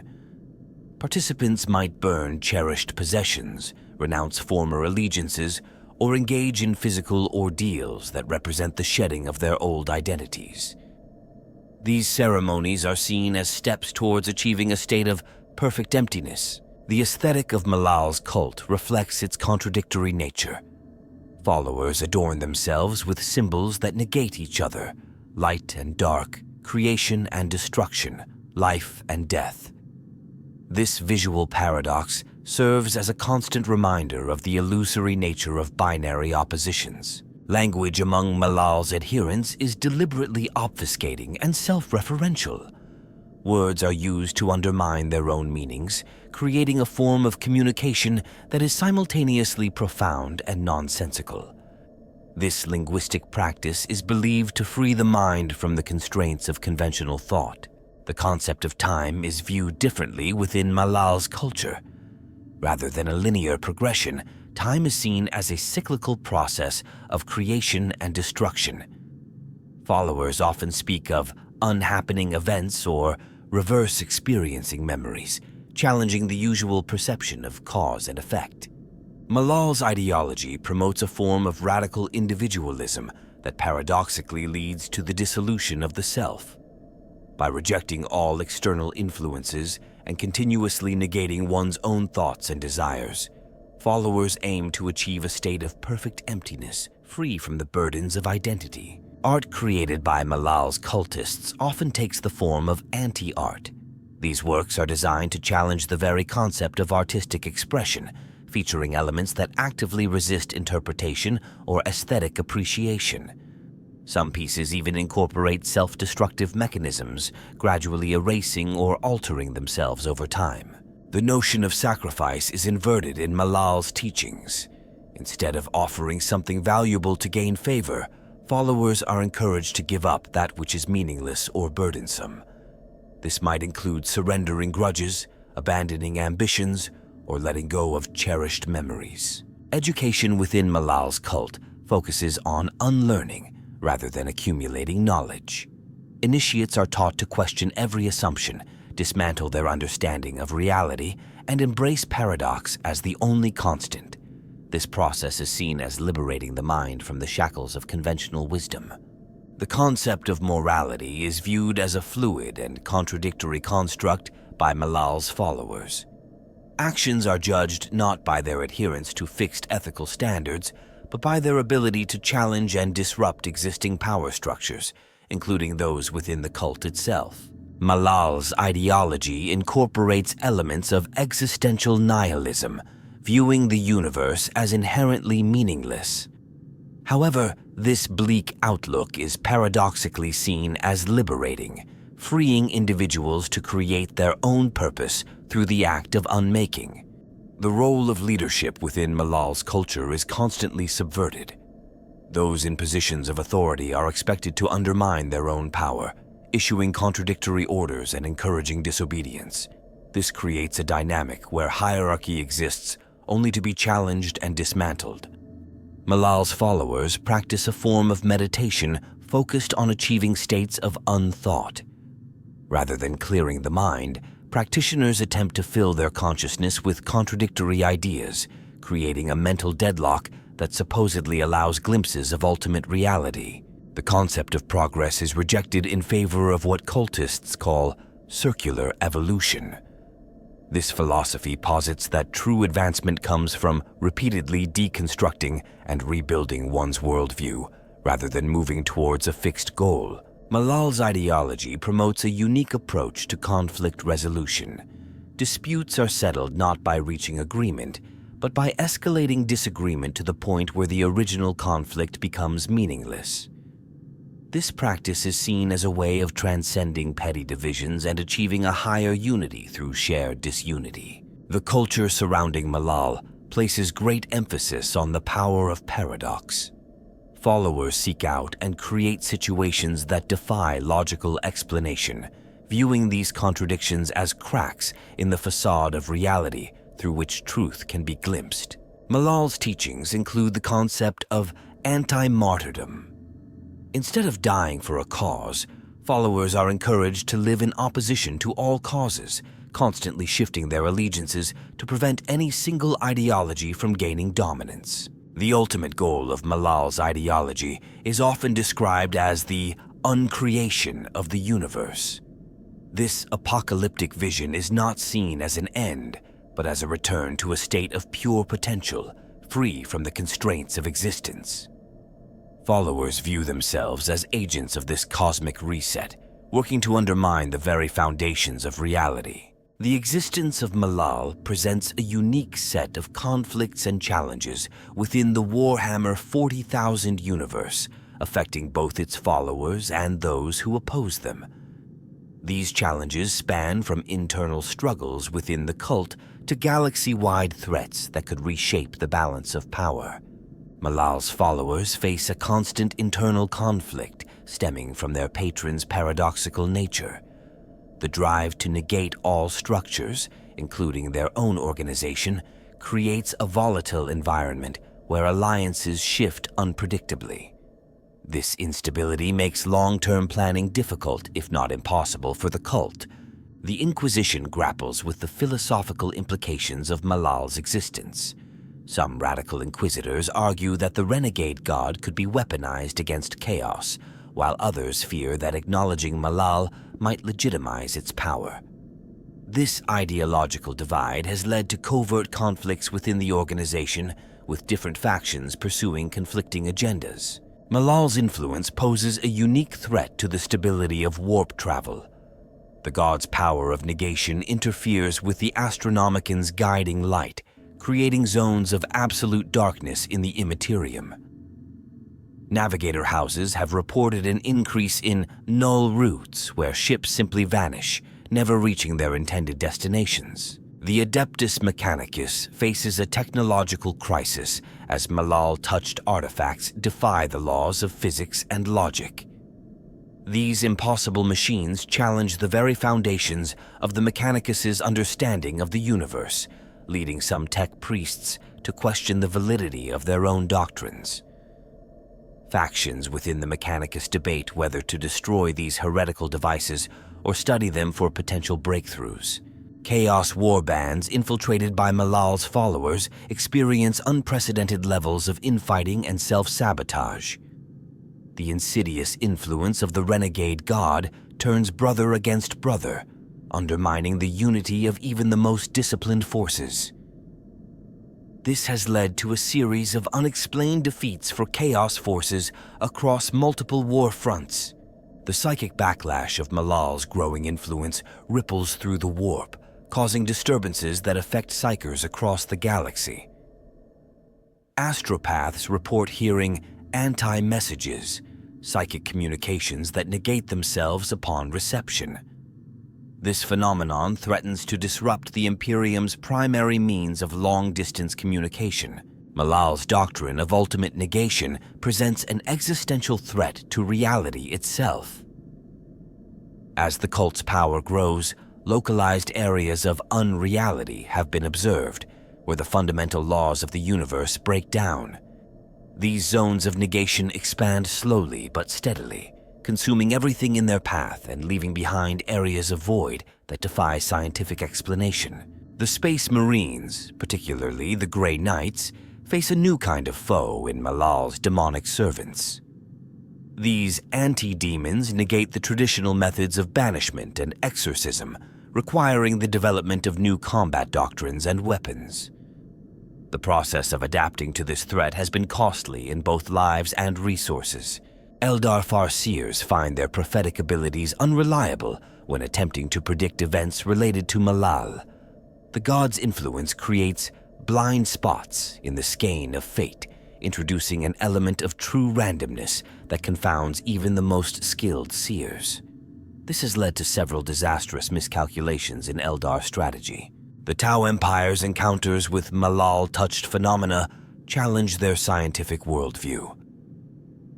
Participants might burn cherished possessions, renounce former allegiances, or engage in physical ordeals that represent the shedding of their old identities. These ceremonies are seen as steps towards achieving a state of perfect emptiness. The aesthetic of Malal's cult reflects its contradictory nature. Followers adorn themselves with symbols that negate each other: light and dark, creation and destruction, life and death. This visual paradox serves as a constant reminder of the illusory nature of binary oppositions. Language among Malal's adherents is deliberately obfuscating and self-referential. Words are used to undermine their own meanings, creating a form of communication that is simultaneously profound and nonsensical. This linguistic practice is believed to free the mind from the constraints of conventional thought. The concept of time is viewed differently within Malal's culture. Rather than a linear progression, time is seen as a cyclical process of creation and destruction. Followers often speak of unhappening events or reverse experiencing memories, challenging the usual perception of cause and effect. Malal's ideology promotes a form of radical individualism that paradoxically leads to the dissolution of the self. By rejecting all external influences and continuously negating one's own thoughts and desires, followers aim to achieve a state of perfect emptiness, free from the burdens of identity. Art created by Malal's cultists often takes the form of anti-art. These works are designed to challenge the very concept of artistic expression, featuring elements that actively resist interpretation or aesthetic appreciation. Some pieces even incorporate self-destructive mechanisms, gradually erasing or altering themselves over time. The notion of sacrifice is inverted in Malal's teachings. Instead of offering something valuable to gain favor, followers are encouraged to give up that which is meaningless or burdensome. This might include surrendering grudges, abandoning ambitions, or letting go of cherished memories. Education within Malal's cult focuses on unlearning rather than accumulating knowledge. Initiates are taught to question every assumption, dismantle their understanding of reality, and embrace paradox as the only constant. This process is seen as liberating the mind from the shackles of conventional wisdom. The concept of morality is viewed as a fluid and contradictory construct by Malal's followers. Actions are judged not by their adherence to fixed ethical standards, but by their ability to challenge and disrupt existing power structures, including those within the cult itself. Malal's ideology incorporates elements of existential nihilism, viewing the universe as inherently meaningless. However, this bleak outlook is paradoxically seen as liberating, freeing individuals to create their own purpose through the act of unmaking. The role of leadership within Malal's culture is constantly subverted. Those in positions of authority are expected to undermine their own power, issuing contradictory orders and encouraging disobedience. This creates a dynamic where hierarchy exists only to be challenged and dismantled. Malal's followers practice a form of meditation focused on achieving states of unthought. Rather than clearing the mind, practitioners attempt to fill their consciousness with contradictory ideas, creating a mental deadlock that supposedly allows glimpses of ultimate reality. The concept of progress is rejected in favor of what cultists call circular evolution. This philosophy posits that true advancement comes from repeatedly deconstructing and rebuilding one's worldview, rather than moving towards a fixed goal. Malal's ideology promotes a unique approach to conflict resolution. Disputes are settled not by reaching agreement, but by escalating disagreement to the point where the original conflict becomes meaningless. This practice is seen as a way of transcending petty divisions and achieving a higher unity through shared disunity. The culture surrounding Malal places great emphasis on the power of paradox. Followers seek out and create situations that defy logical explanation, viewing these contradictions as cracks in the facade of reality through which truth can be glimpsed. Malal's teachings include the concept of anti-martyrdom. Instead of dying for a cause, followers are encouraged to live in opposition to all causes, constantly shifting their allegiances to prevent any single ideology from gaining dominance. The ultimate goal of Malal's ideology is often described as the uncreation of the universe. This apocalyptic vision is not seen as an end, but as a return to a state of pure potential, free from the constraints of existence. Followers view themselves as agents of this cosmic reset, working to undermine the very foundations of reality. The existence of Malal presents a unique set of conflicts and challenges within the Warhammer 40,000 universe, affecting both its followers and those who oppose them. These challenges span from internal struggles within the cult to galaxy-wide threats that could reshape the balance of power. Malal's followers face a constant internal conflict stemming from their patron's paradoxical nature. The drive to negate all structures, including their own organization, creates a volatile environment where alliances shift unpredictably. This instability makes long-term planning difficult, if not impossible, for the cult. The Inquisition grapples with the philosophical implications of Malal's existence. Some radical inquisitors argue that the Renegade God could be weaponized against chaos, while others fear that acknowledging Malal might legitimize its power. This ideological divide has led to covert conflicts within the organization, with different factions pursuing conflicting agendas. Malal's influence poses a unique threat to the stability of warp travel. The god's power of negation interferes with the Astronomican's guiding light, creating zones of absolute darkness in the immaterium. Navigator houses have reported an increase in null routes where ships simply vanish, never reaching their intended destinations. The Adeptus Mechanicus faces a technological crisis as Malal-touched artifacts defy the laws of physics and logic. These impossible machines challenge the very foundations of the Mechanicus's understanding of the universe, leading some tech priests to question the validity of their own doctrines. Factions within the Mechanicus debate whether to destroy these heretical devices or study them for potential breakthroughs. Chaos war bands infiltrated by Malal's followers experience unprecedented levels of infighting and self-sabotage. The insidious influence of the Renegade God turns brother against brother, undermining the unity of even the most disciplined forces. This has led to a series of unexplained defeats for Chaos forces across multiple war fronts. The psychic backlash of Malal's growing influence ripples through the warp, causing disturbances that affect psychers across the galaxy. Astropaths report hearing anti-messages, psychic communications that negate themselves upon reception. This phenomenon threatens to disrupt the Imperium's primary means of long-distance communication. Malal's doctrine of ultimate negation presents an existential threat to reality itself. As the cult's power grows, localized areas of unreality have been observed, where the fundamental laws of the universe break down. These zones of negation expand slowly but steadily, consuming everything in their path and leaving behind areas of void that defy scientific explanation. The Space Marines, particularly the Grey Knights, face a new kind of foe in Malal's demonic servants. These anti-demons negate the traditional methods of banishment and exorcism, requiring the development of new combat doctrines and weapons. The process of adapting to this threat has been costly in both lives and resources. Eldar Farseers find their prophetic abilities unreliable when attempting to predict events related to Malal. The god's influence creates blind spots in the skein of fate, introducing an element of true randomness that confounds even the most skilled seers. This has led to several disastrous miscalculations in Eldar strategy. The Tau Empire's encounters with Malal-touched phenomena challenge their scientific worldview.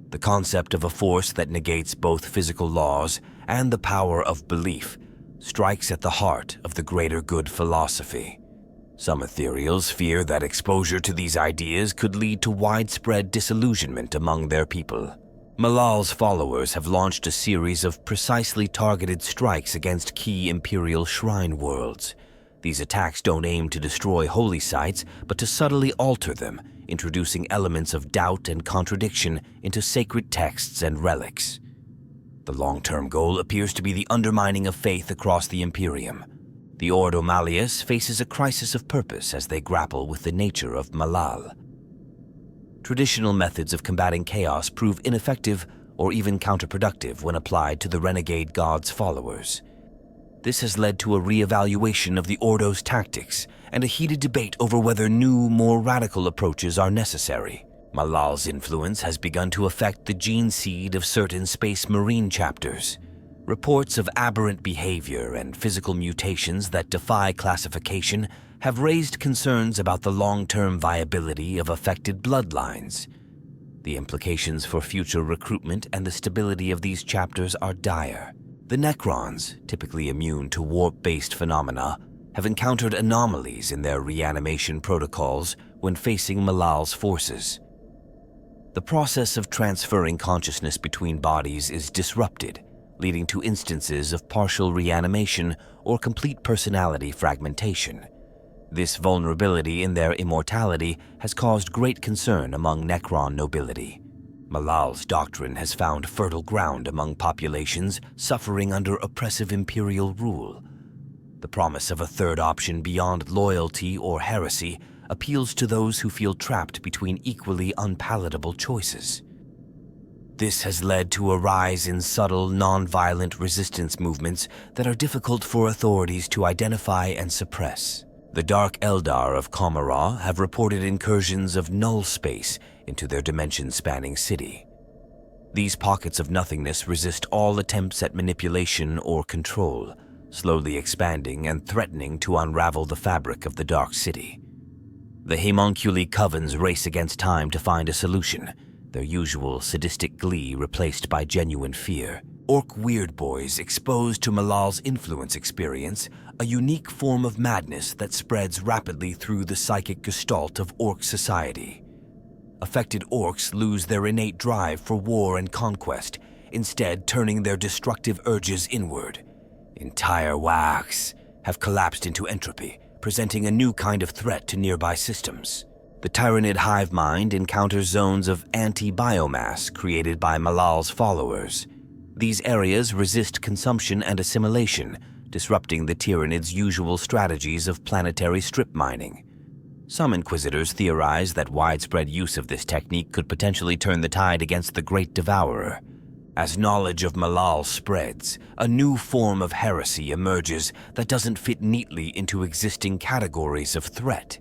The concept of a force that negates both physical laws and the power of belief strikes at the heart of the greater good philosophy. Some ethereals fear that exposure to these ideas could lead to widespread disillusionment among their people. Malal's followers have launched a series of precisely targeted strikes against key Imperial shrine worlds. These attacks don't aim to destroy holy sites, but to subtly alter them, introducing elements of doubt and contradiction into sacred texts and relics. The long-term goal appears to be the undermining of faith across the Imperium. The Ordo Malleus faces a crisis of purpose as they grapple with the nature of Malal. Traditional methods of combating chaos prove ineffective or even counterproductive when applied to the Renegade God's followers. This has led to a re-evaluation of the Ordo's tactics and a heated debate over whether new, more radical approaches are necessary. Malal's influence has begun to affect the gene seed of certain Space Marine chapters. Reports of aberrant behavior and physical mutations that defy classification have raised concerns about the long-term viability of affected bloodlines. The implications for future recruitment and the stability of these chapters are dire. The Necrons, typically immune to warp-based phenomena, have encountered anomalies in their reanimation protocols when facing Malal's forces. The process of transferring consciousness between bodies is disrupted, leading to instances of partial reanimation or complete personality fragmentation. This vulnerability in their immortality has caused great concern among Necron nobility. Malal's doctrine has found fertile ground among populations suffering under oppressive imperial rule. The promise of a third option beyond loyalty or heresy appeals to those who feel trapped between equally unpalatable choices. This has led to a rise in subtle, non-violent resistance movements that are difficult for authorities to identify and suppress. The Dark Eldar of Kamara have reported incursions of null space into their dimension-spanning city. These pockets of nothingness resist all attempts at manipulation or control, slowly expanding and threatening to unravel the fabric of the Dark City. The homunculi covens race against time to find a solution, their usual sadistic glee replaced by genuine fear. Orc weirdboys exposed to Malal's influence experience a unique form of madness that spreads rapidly through the psychic gestalt of orc society. Affected orcs lose their innate drive for war and conquest, instead turning their destructive urges inward. Entire wax have collapsed into entropy, presenting a new kind of threat to nearby systems. The Tyranid hive mind encounters zones of anti-biomass created by Malal's followers. These areas resist consumption and assimilation, disrupting the Tyranids' usual strategies of planetary strip mining. Some Inquisitors theorize that widespread use of this technique could potentially turn the tide against the Great Devourer. As knowledge of Malal spreads, a new form of heresy emerges that doesn't fit neatly into existing categories of threat.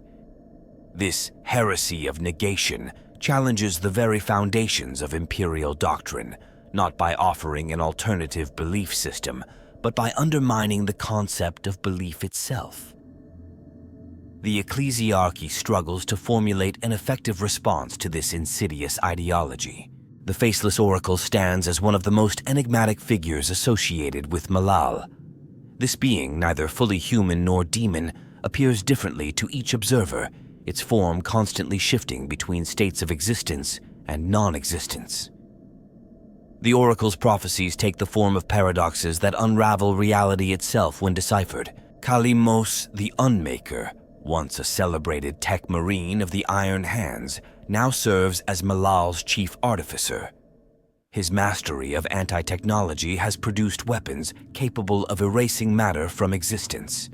This heresy of negation challenges the very foundations of Imperial doctrine, not by offering an alternative belief system, but by undermining the concept of belief itself. The ecclesiarchy struggles to formulate an effective response to this insidious ideology. The Faceless Oracle stands as one of the most enigmatic figures associated with Malal. This being, neither fully human nor demon, appears differently to each observer, its form constantly shifting between states of existence and non-existence. The Oracle's prophecies take the form of paradoxes that unravel reality itself when deciphered. Kalimos the Unmaker, once a celebrated tech marine of the Iron Hands, now serves as Malal's chief artificer. His mastery of anti-technology has produced weapons capable of erasing matter from existence.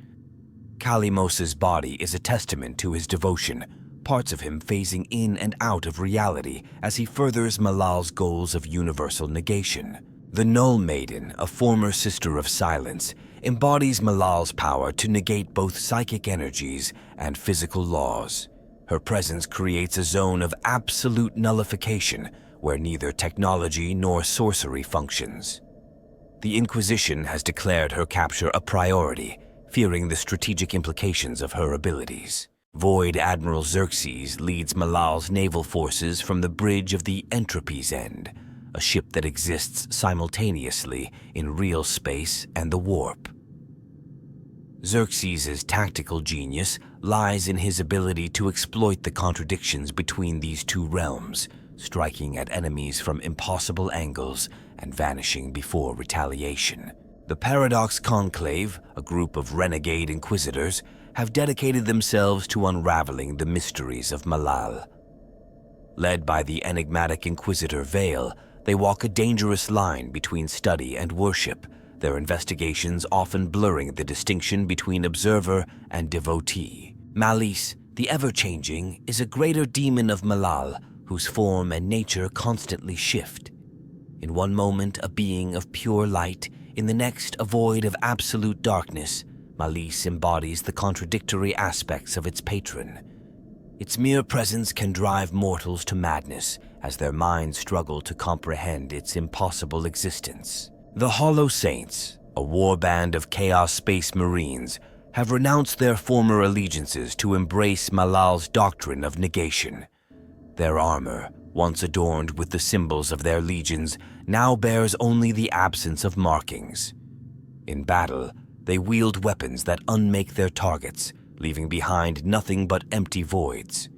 Kalimos's body is a testament to his devotion, parts of him phasing in and out of reality as he furthers Malal's goals of universal negation. The Null Maiden, a former Sister of Silence, embodies Malal's power to negate both psychic energies and physical laws. Her presence creates a zone of absolute nullification where neither technology nor sorcery functions. The Inquisition has declared her capture a priority, fearing the strategic implications of her abilities. Void Admiral Xerxes leads Malal's naval forces from the bridge of the Entropy's End, a ship that exists simultaneously in real space and the warp. Xerxes' tactical genius lies in his ability to exploit the contradictions between these two realms, striking at enemies from impossible angles and vanishing before retaliation. The Paradox Conclave, a group of renegade inquisitors, have dedicated themselves to unraveling the mysteries of Malal. Led by the enigmatic Inquisitor Vale, they walk a dangerous line between study and worship, their investigations often blurring the distinction between observer and devotee. Malice, the ever-changing, is a greater demon of Malal, whose form and nature constantly shift. In one moment a being of pure light, in the next a void of absolute darkness, Malice embodies the contradictory aspects of its patron. Its mere presence can drive mortals to madness as their minds struggle to comprehend its impossible existence. The Hollow Saints, a warband of Chaos Space Marines, have renounced their former allegiances to embrace Malal's doctrine of negation. Their armor, once adorned with the symbols of their legions, now bears only the absence of markings. In battle, they wield weapons that unmake their targets, leaving behind nothing but empty voids.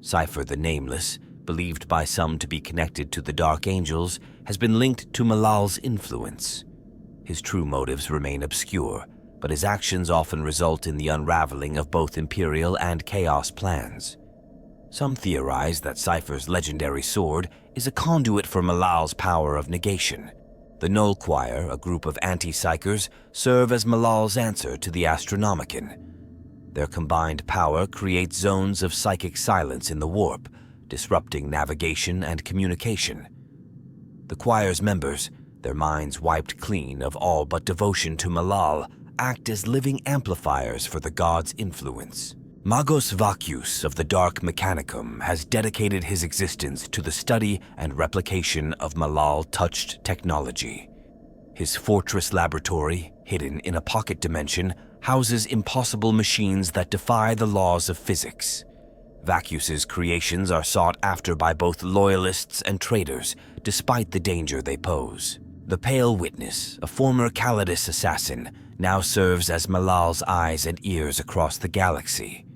Cypher the Nameless, believed by some to be connected to the Dark Angels, has been linked to Malal's influence. His true motives remain obscure, but his actions often result in the unraveling of both Imperial and Chaos plans. Some theorize that Cypher's legendary sword is a conduit for Malal's power of negation. The Null Choir, a group of anti-psychers, serve as Malal's answer to the Astronomicon. Their combined power creates zones of psychic silence in the warp, disrupting navigation and communication. The choir's members, their minds wiped clean of all but devotion to Malal, act as living amplifiers for the god's influence. Magos Vacuus of the Dark Mechanicum has dedicated his existence to the study and replication of Malal-touched technology. His fortress laboratory, hidden in a pocket dimension, houses impossible machines that defy the laws of physics. Vacuus's creations are sought after by both loyalists and traitors, despite the danger they pose. The Pale Witness, a former Calidus assassin, now serves as Malal's eyes and ears across the galaxy.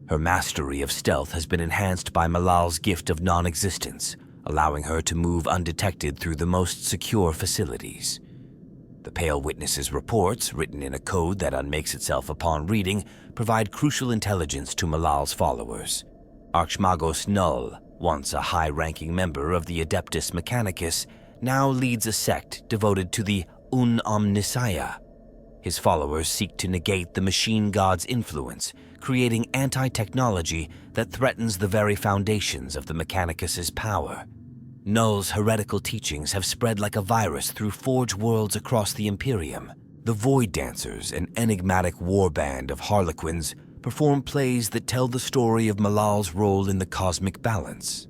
Her mastery of stealth has been enhanced by Malal's gift of non-existence, allowing her to move undetected through the most secure facilities. The Pale Witness's reports, written in a code that unmakes itself upon reading, provide crucial intelligence to Malal's followers. Archmagos Null, once a high-ranking member of the Adeptus Mechanicus, now leads a sect devoted to the Omnissiah. His followers seek to negate the machine god's influence, creating anti-technology that threatens the very foundations of the Mechanicus's power. Null's heretical teachings have spread like a virus through forge worlds across the Imperium. The Void Dancers, an enigmatic warband of harlequins, perform plays that tell the story of Malal's role in the cosmic balance.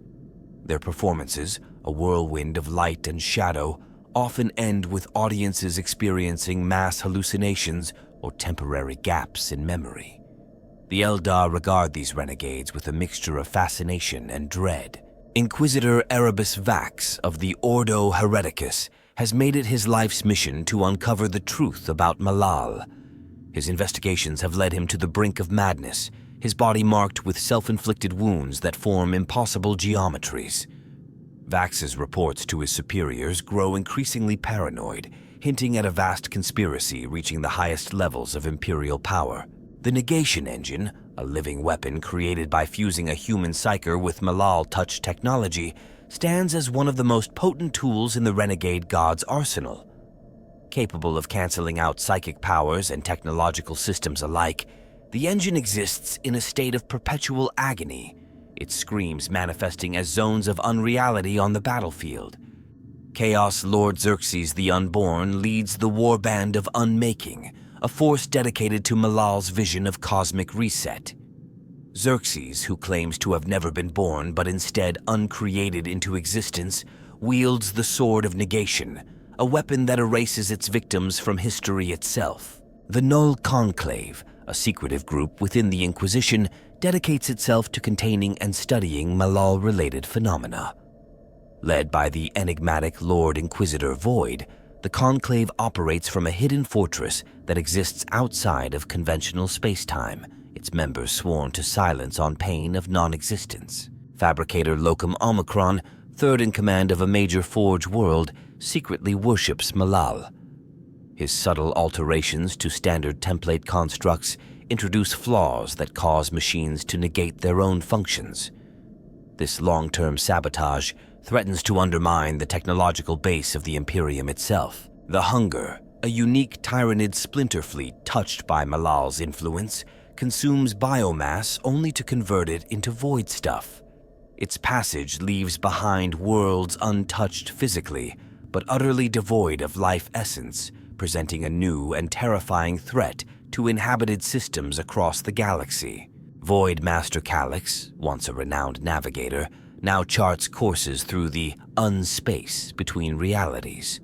Their performances, a whirlwind of light and shadow, often end with audiences experiencing mass hallucinations or temporary gaps in memory. The Eldar regard these renegades with a mixture of fascination and dread. Inquisitor Erebus Vax of the Ordo Hereticus has made it his life's mission to uncover the truth about Malal. His investigations have led him to the brink of madness, his body marked with self-inflicted wounds that form impossible geometries. Vax's reports to his superiors grow increasingly paranoid, hinting at a vast conspiracy reaching the highest levels of Imperial power. The Negation Engine, a living weapon created by fusing a human psyker with Malal-touched technology, stands as one of the most potent tools in the Renegade God's arsenal. Capable of canceling out psychic powers and technological systems alike, the engine exists in a state of perpetual agony, its screams manifesting as zones of unreality on the battlefield. Chaos Lord Xerxes the Unborn leads the warband of Unmaking, a force dedicated to Malal's vision of cosmic reset. Xerxes, who claims to have never been born but instead uncreated into existence, wields the Sword of Negation, a weapon that erases its victims from history itself. The Null Conclave, a secretive group within the Inquisition, dedicates itself to containing and studying Malal-related phenomena. Led by the enigmatic Lord Inquisitor Void, the Conclave operates from a hidden fortress that exists outside of conventional space-time, its members sworn to silence on pain of non-existence. Fabricator Locum Omicron, third in command of a major Forge world, secretly worships Malal. His subtle alterations to standard template constructs introduce flaws that cause machines to negate their own functions. This long-term sabotage threatens to undermine the technological base of the Imperium itself. The Hunger, a unique Tyranid splinter fleet touched by Malal's influence, consumes biomass only to convert it into void stuff. Its passage leaves behind worlds untouched physically, but utterly devoid of life essence, presenting a new and terrifying threat to inhabited systems across the galaxy. Void Master Calyx, once a renowned navigator, now charts courses through the unspace between realities.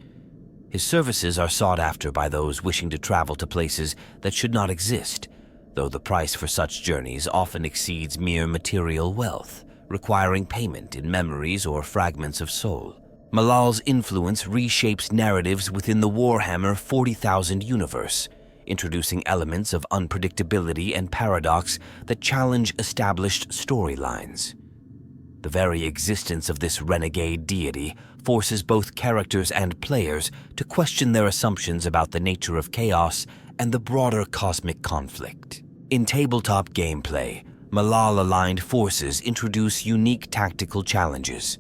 His services are sought after by those wishing to travel to places that should not exist, though the price for such journeys often exceeds mere material wealth, requiring payment in memories or fragments of soul. Malal's influence reshapes narratives within the Warhammer 40,000 universe, introducing elements of unpredictability and paradox that challenge established storylines. The very existence of this renegade deity forces both characters and players to question their assumptions about the nature of chaos and the broader cosmic conflict. In tabletop gameplay, Malal-aligned forces introduce unique tactical challenges.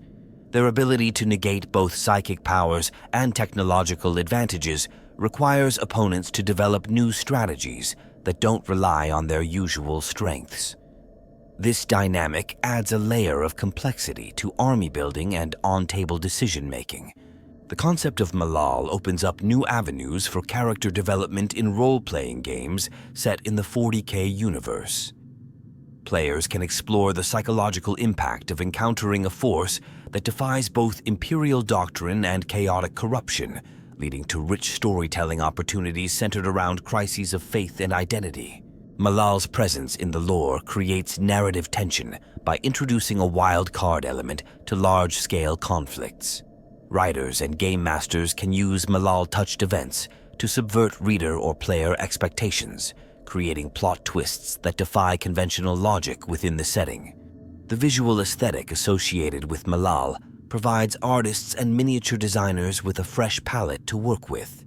Their ability to negate both psychic powers and technological advantages requires opponents to develop new strategies that don't rely on their usual strengths. This dynamic adds a layer of complexity to army building and on-table decision-making. The concept of Malal opens up new avenues for character development in role-playing games set in the 40K universe. Players can explore the psychological impact of encountering a force that defies both imperial doctrine and chaotic corruption, leading to rich storytelling opportunities centered around crises of faith and identity. Malal's presence in the lore creates narrative tension by introducing a wild card element to large-scale conflicts. Writers and game masters can use Malal-touched events to subvert reader or player expectations, creating plot twists that defy conventional logic within the setting. The visual aesthetic associated with Malal provides artists and miniature designers with a fresh palette to work with.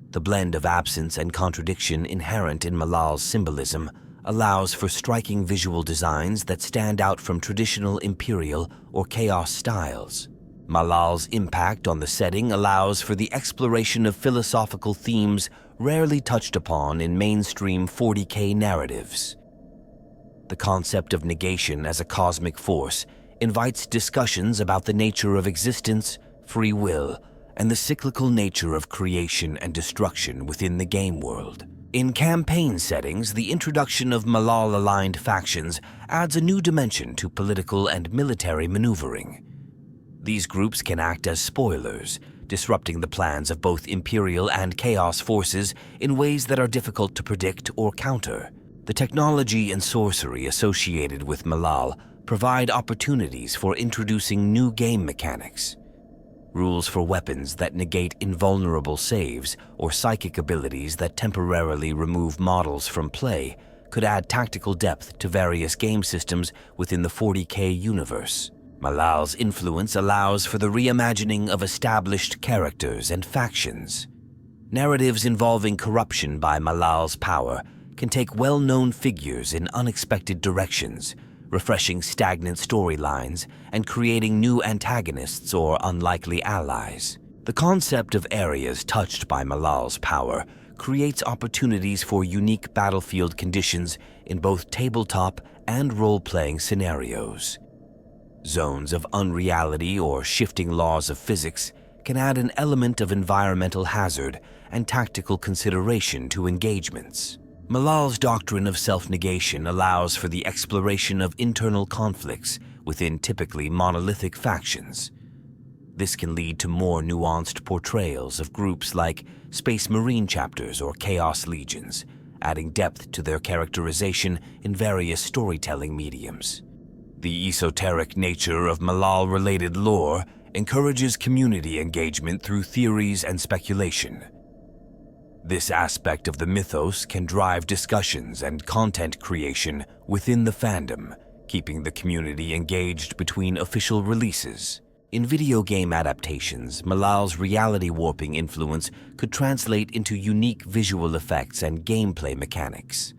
The blend of absence and contradiction inherent in Malal's symbolism allows for striking visual designs that stand out from traditional Imperial or Chaos styles. Malal's impact on the setting allows for the exploration of philosophical themes rarely touched upon in mainstream 40K narratives. The concept of negation as a cosmic force invites discussions about the nature of existence, free will, and the cyclical nature of creation and destruction within the game world. In campaign settings, the introduction of Malal-aligned factions adds a new dimension to political and military maneuvering. These groups can act as spoilers, disrupting the plans of both Imperial and Chaos forces in ways that are difficult to predict or counter. The technology and sorcery associated with Malal provide opportunities for introducing new game mechanics. Rules for weapons that negate invulnerable saves or psychic abilities that temporarily remove models from play could add tactical depth to various game systems within the 40K universe. Malal's influence allows for the reimagining of established characters and factions. Narratives involving corruption by Malal's power can take well-known figures in unexpected directions, refreshing stagnant storylines and creating new antagonists or unlikely allies. The concept of areas touched by Malal's power creates opportunities for unique battlefield conditions in both tabletop and role-playing scenarios. Zones of unreality or shifting laws of physics can add an element of environmental hazard and tactical consideration to engagements. Malal's doctrine of self-negation allows for the exploration of internal conflicts within typically monolithic factions. This can lead to more nuanced portrayals of groups like Space Marine chapters or Chaos Legions, adding depth to their characterization in various storytelling mediums. The esoteric nature of Malal-related lore encourages community engagement through theories and speculation. This aspect of the mythos can drive discussions and content creation within the fandom, keeping the community engaged between official releases. In video game adaptations, Malal's reality warping influence could translate into unique visual effects and gameplay mechanics.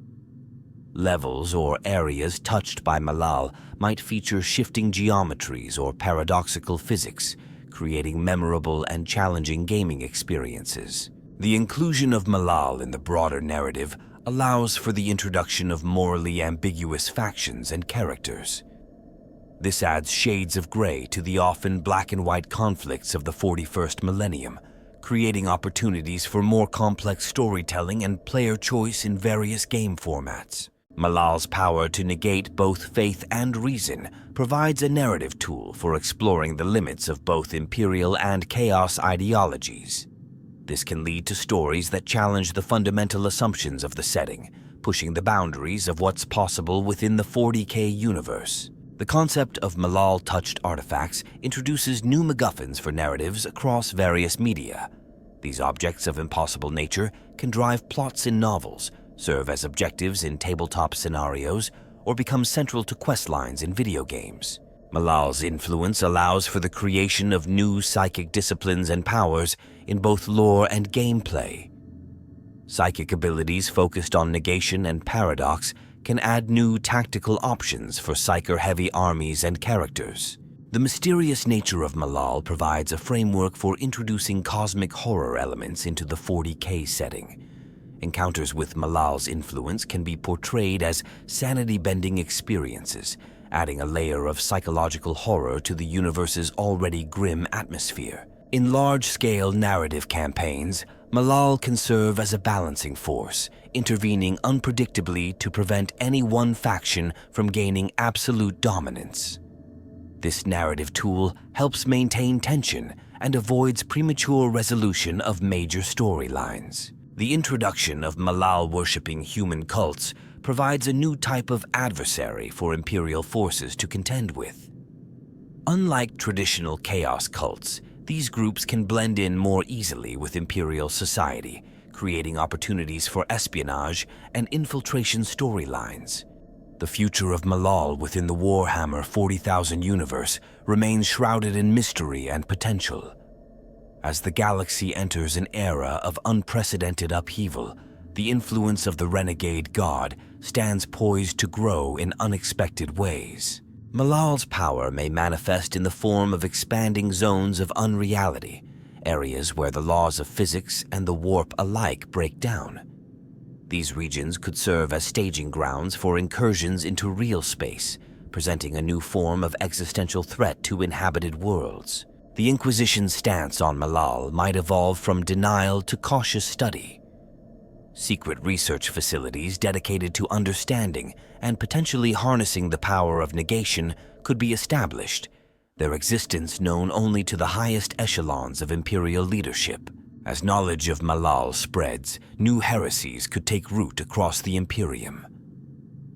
Levels or areas touched by Malal might feature shifting geometries or paradoxical physics, creating memorable and challenging gaming experiences. The inclusion of Malal in the broader narrative allows for the introduction of morally ambiguous factions and characters. This adds shades of gray to the often black and white conflicts of the 41st millennium, creating opportunities for more complex storytelling and player choice in various game formats. Malal's power to negate both faith and reason provides a narrative tool for exploring the limits of both Imperial and Chaos ideologies. This can lead to stories that challenge the fundamental assumptions of the setting, pushing the boundaries of what's possible within the 40K universe. The concept of Malal-touched artifacts introduces new MacGuffins for narratives across various media. These objects of impossible nature can drive plots in novels, serve as objectives in tabletop scenarios, or become central to questlines in video games. Malal's influence allows for the creation of new psychic disciplines and powers in both lore and gameplay. Psychic abilities focused on negation and paradox can add new tactical options for psyker-heavy armies and characters. The mysterious nature of Malal provides a framework for introducing cosmic horror elements into the 40K setting. Encounters with Malal's influence can be portrayed as sanity-bending experiences, adding a layer of psychological horror to the universe's already grim atmosphere. In large-scale narrative campaigns, Malal can serve as a balancing force, intervening unpredictably to prevent any one faction from gaining absolute dominance. This narrative tool helps maintain tension and avoids premature resolution of major storylines. The introduction of Malal-worshipping human cults provides a new type of adversary for Imperial forces to contend with. Unlike traditional Chaos cults, these groups can blend in more easily with Imperial society, creating opportunities for espionage and infiltration storylines. The future of Malal within the Warhammer 40,000 universe remains shrouded in mystery and potential. As the galaxy enters an era of unprecedented upheaval, the influence of the Renegade God stands poised to grow in unexpected ways. Malal's power may manifest in the form of expanding zones of unreality, areas where the laws of physics and the warp alike break down. These regions could serve as staging grounds for incursions into real space, presenting a new form of existential threat to inhabited worlds. The Inquisition's stance on Malal might evolve from denial to cautious study. Secret research facilities dedicated to understanding and potentially harnessing the power of negation could be established, their existence known only to the highest echelons of Imperial leadership. As knowledge of Malal spreads, new heresies could take root across the Imperium.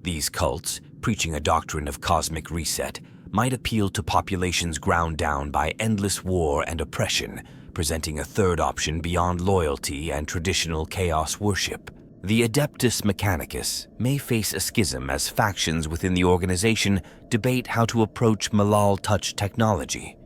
These cults, preaching a doctrine of cosmic reset, might appeal to populations ground down by endless war and oppression, presenting a third option beyond loyalty and traditional chaos worship. The Adeptus Mechanicus may face a schism as factions within the organization debate how to approach Malal-touched technology.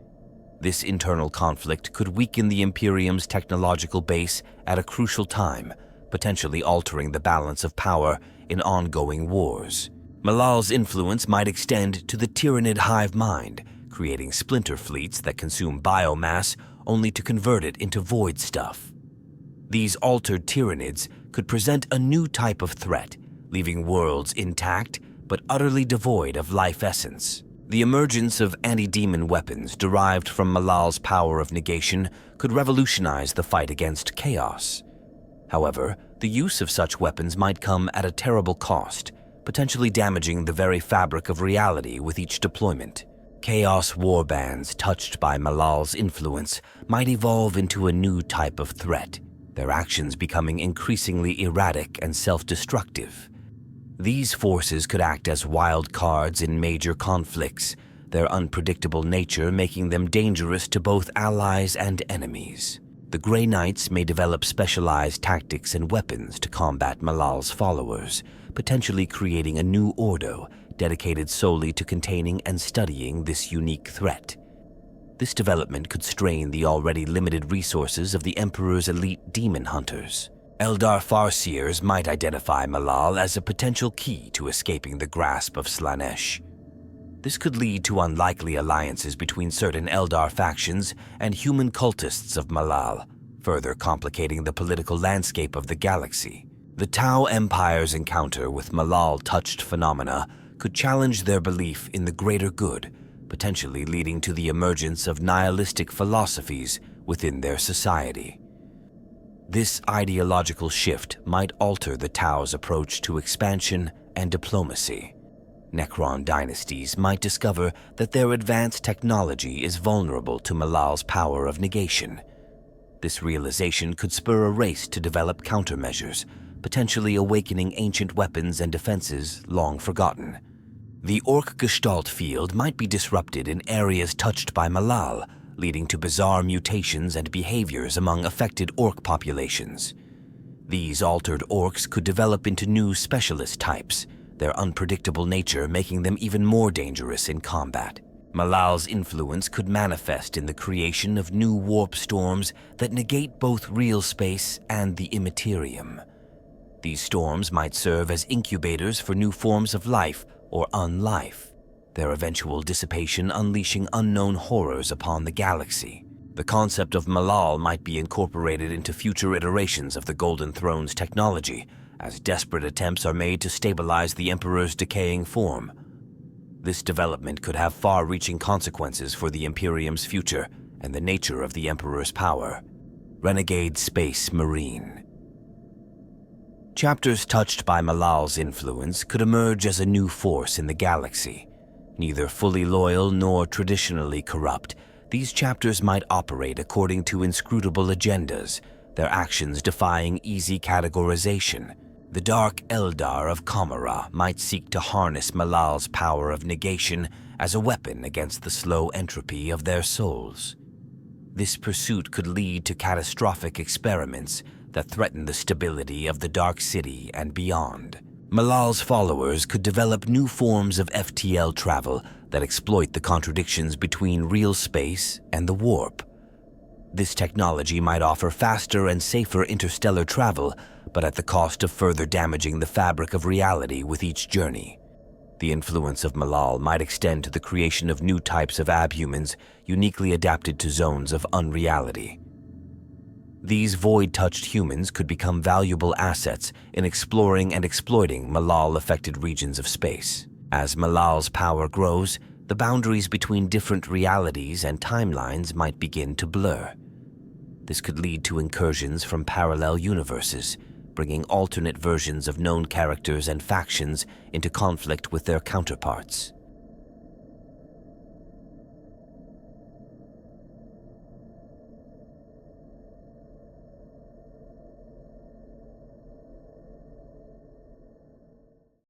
This internal conflict could weaken the Imperium's technological base at a crucial time, potentially altering the balance of power in ongoing wars. Malal's influence might extend to the Tyrannid hive mind, creating splinter fleets that consume biomass only to convert it into void stuff. These altered Tyrannids could present a new type of threat, leaving worlds intact but utterly devoid of life essence. The emergence of anti-demon weapons derived from Malal's power of negation could revolutionize the fight against chaos. However, the use of such weapons might come at a terrible cost, potentially damaging the very fabric of reality with each deployment. Chaos warbands touched by Malal's influence might evolve into a new type of threat, their actions becoming increasingly erratic and self-destructive. These forces could act as wild cards in major conflicts, their unpredictable nature making them dangerous to both allies and enemies. The Grey Knights may develop specialized tactics and weapons to combat Malal's followers, potentially creating a new ordo dedicated solely to containing and studying this unique threat. This development could strain the already limited resources of the Emperor's elite demon hunters. Eldar Farseers might identify Malal as a potential key to escaping the grasp of Slaanesh. This could lead to unlikely alliances between certain Eldar factions and human cultists of Malal, further complicating the political landscape of the galaxy. The Tau Empire's encounter with Malal-touched phenomena could challenge their belief in the greater good, potentially leading to the emergence of nihilistic philosophies within their society. This ideological shift might alter the Tau's approach to expansion and diplomacy. Necron dynasties might discover that their advanced technology is vulnerable to Malal's power of negation. This realization could spur a race to develop countermeasures, potentially awakening ancient weapons and defenses long forgotten. The Orc Gestalt field might be disrupted in areas touched by Malal, leading to bizarre mutations and behaviors among affected Orc populations. These altered Orcs could develop into new specialist types, their unpredictable nature making them even more dangerous in combat. Malal's influence could manifest in the creation of new warp storms that negate both real space and the immaterium. These storms might serve as incubators for new forms of life or unlife, their eventual dissipation unleashing unknown horrors upon the galaxy. The concept of Malal might be incorporated into future iterations of the Golden Throne's technology, as desperate attempts are made to stabilize the Emperor's decaying form. This development could have far-reaching consequences for the Imperium's future and the nature of the Emperor's power. Renegade Space Marine. Chapters touched by Malal's influence could emerge as a new force in the galaxy. Neither fully loyal nor traditionally corrupt, these chapters might operate according to inscrutable agendas, their actions defying easy categorization. The Dark Eldar of Kamara might seek to harness Malal's power of negation as a weapon against the slow entropy of their souls. This pursuit could lead to catastrophic experiments that threaten the stability of the Dark City and beyond. Malal's followers could develop new forms of FTL travel that exploit the contradictions between real space and the warp. This technology might offer faster and safer interstellar travel, but at the cost of further damaging the fabric of reality with each journey. The influence of Malal might extend to the creation of new types of abhumans uniquely adapted to zones of unreality. These void-touched humans could become valuable assets in exploring and exploiting Malal-affected regions of space. As Malal's power grows, the boundaries between different realities and timelines might begin to blur. This could lead to incursions from parallel universes, bringing alternate versions of known characters and factions into conflict with their counterparts.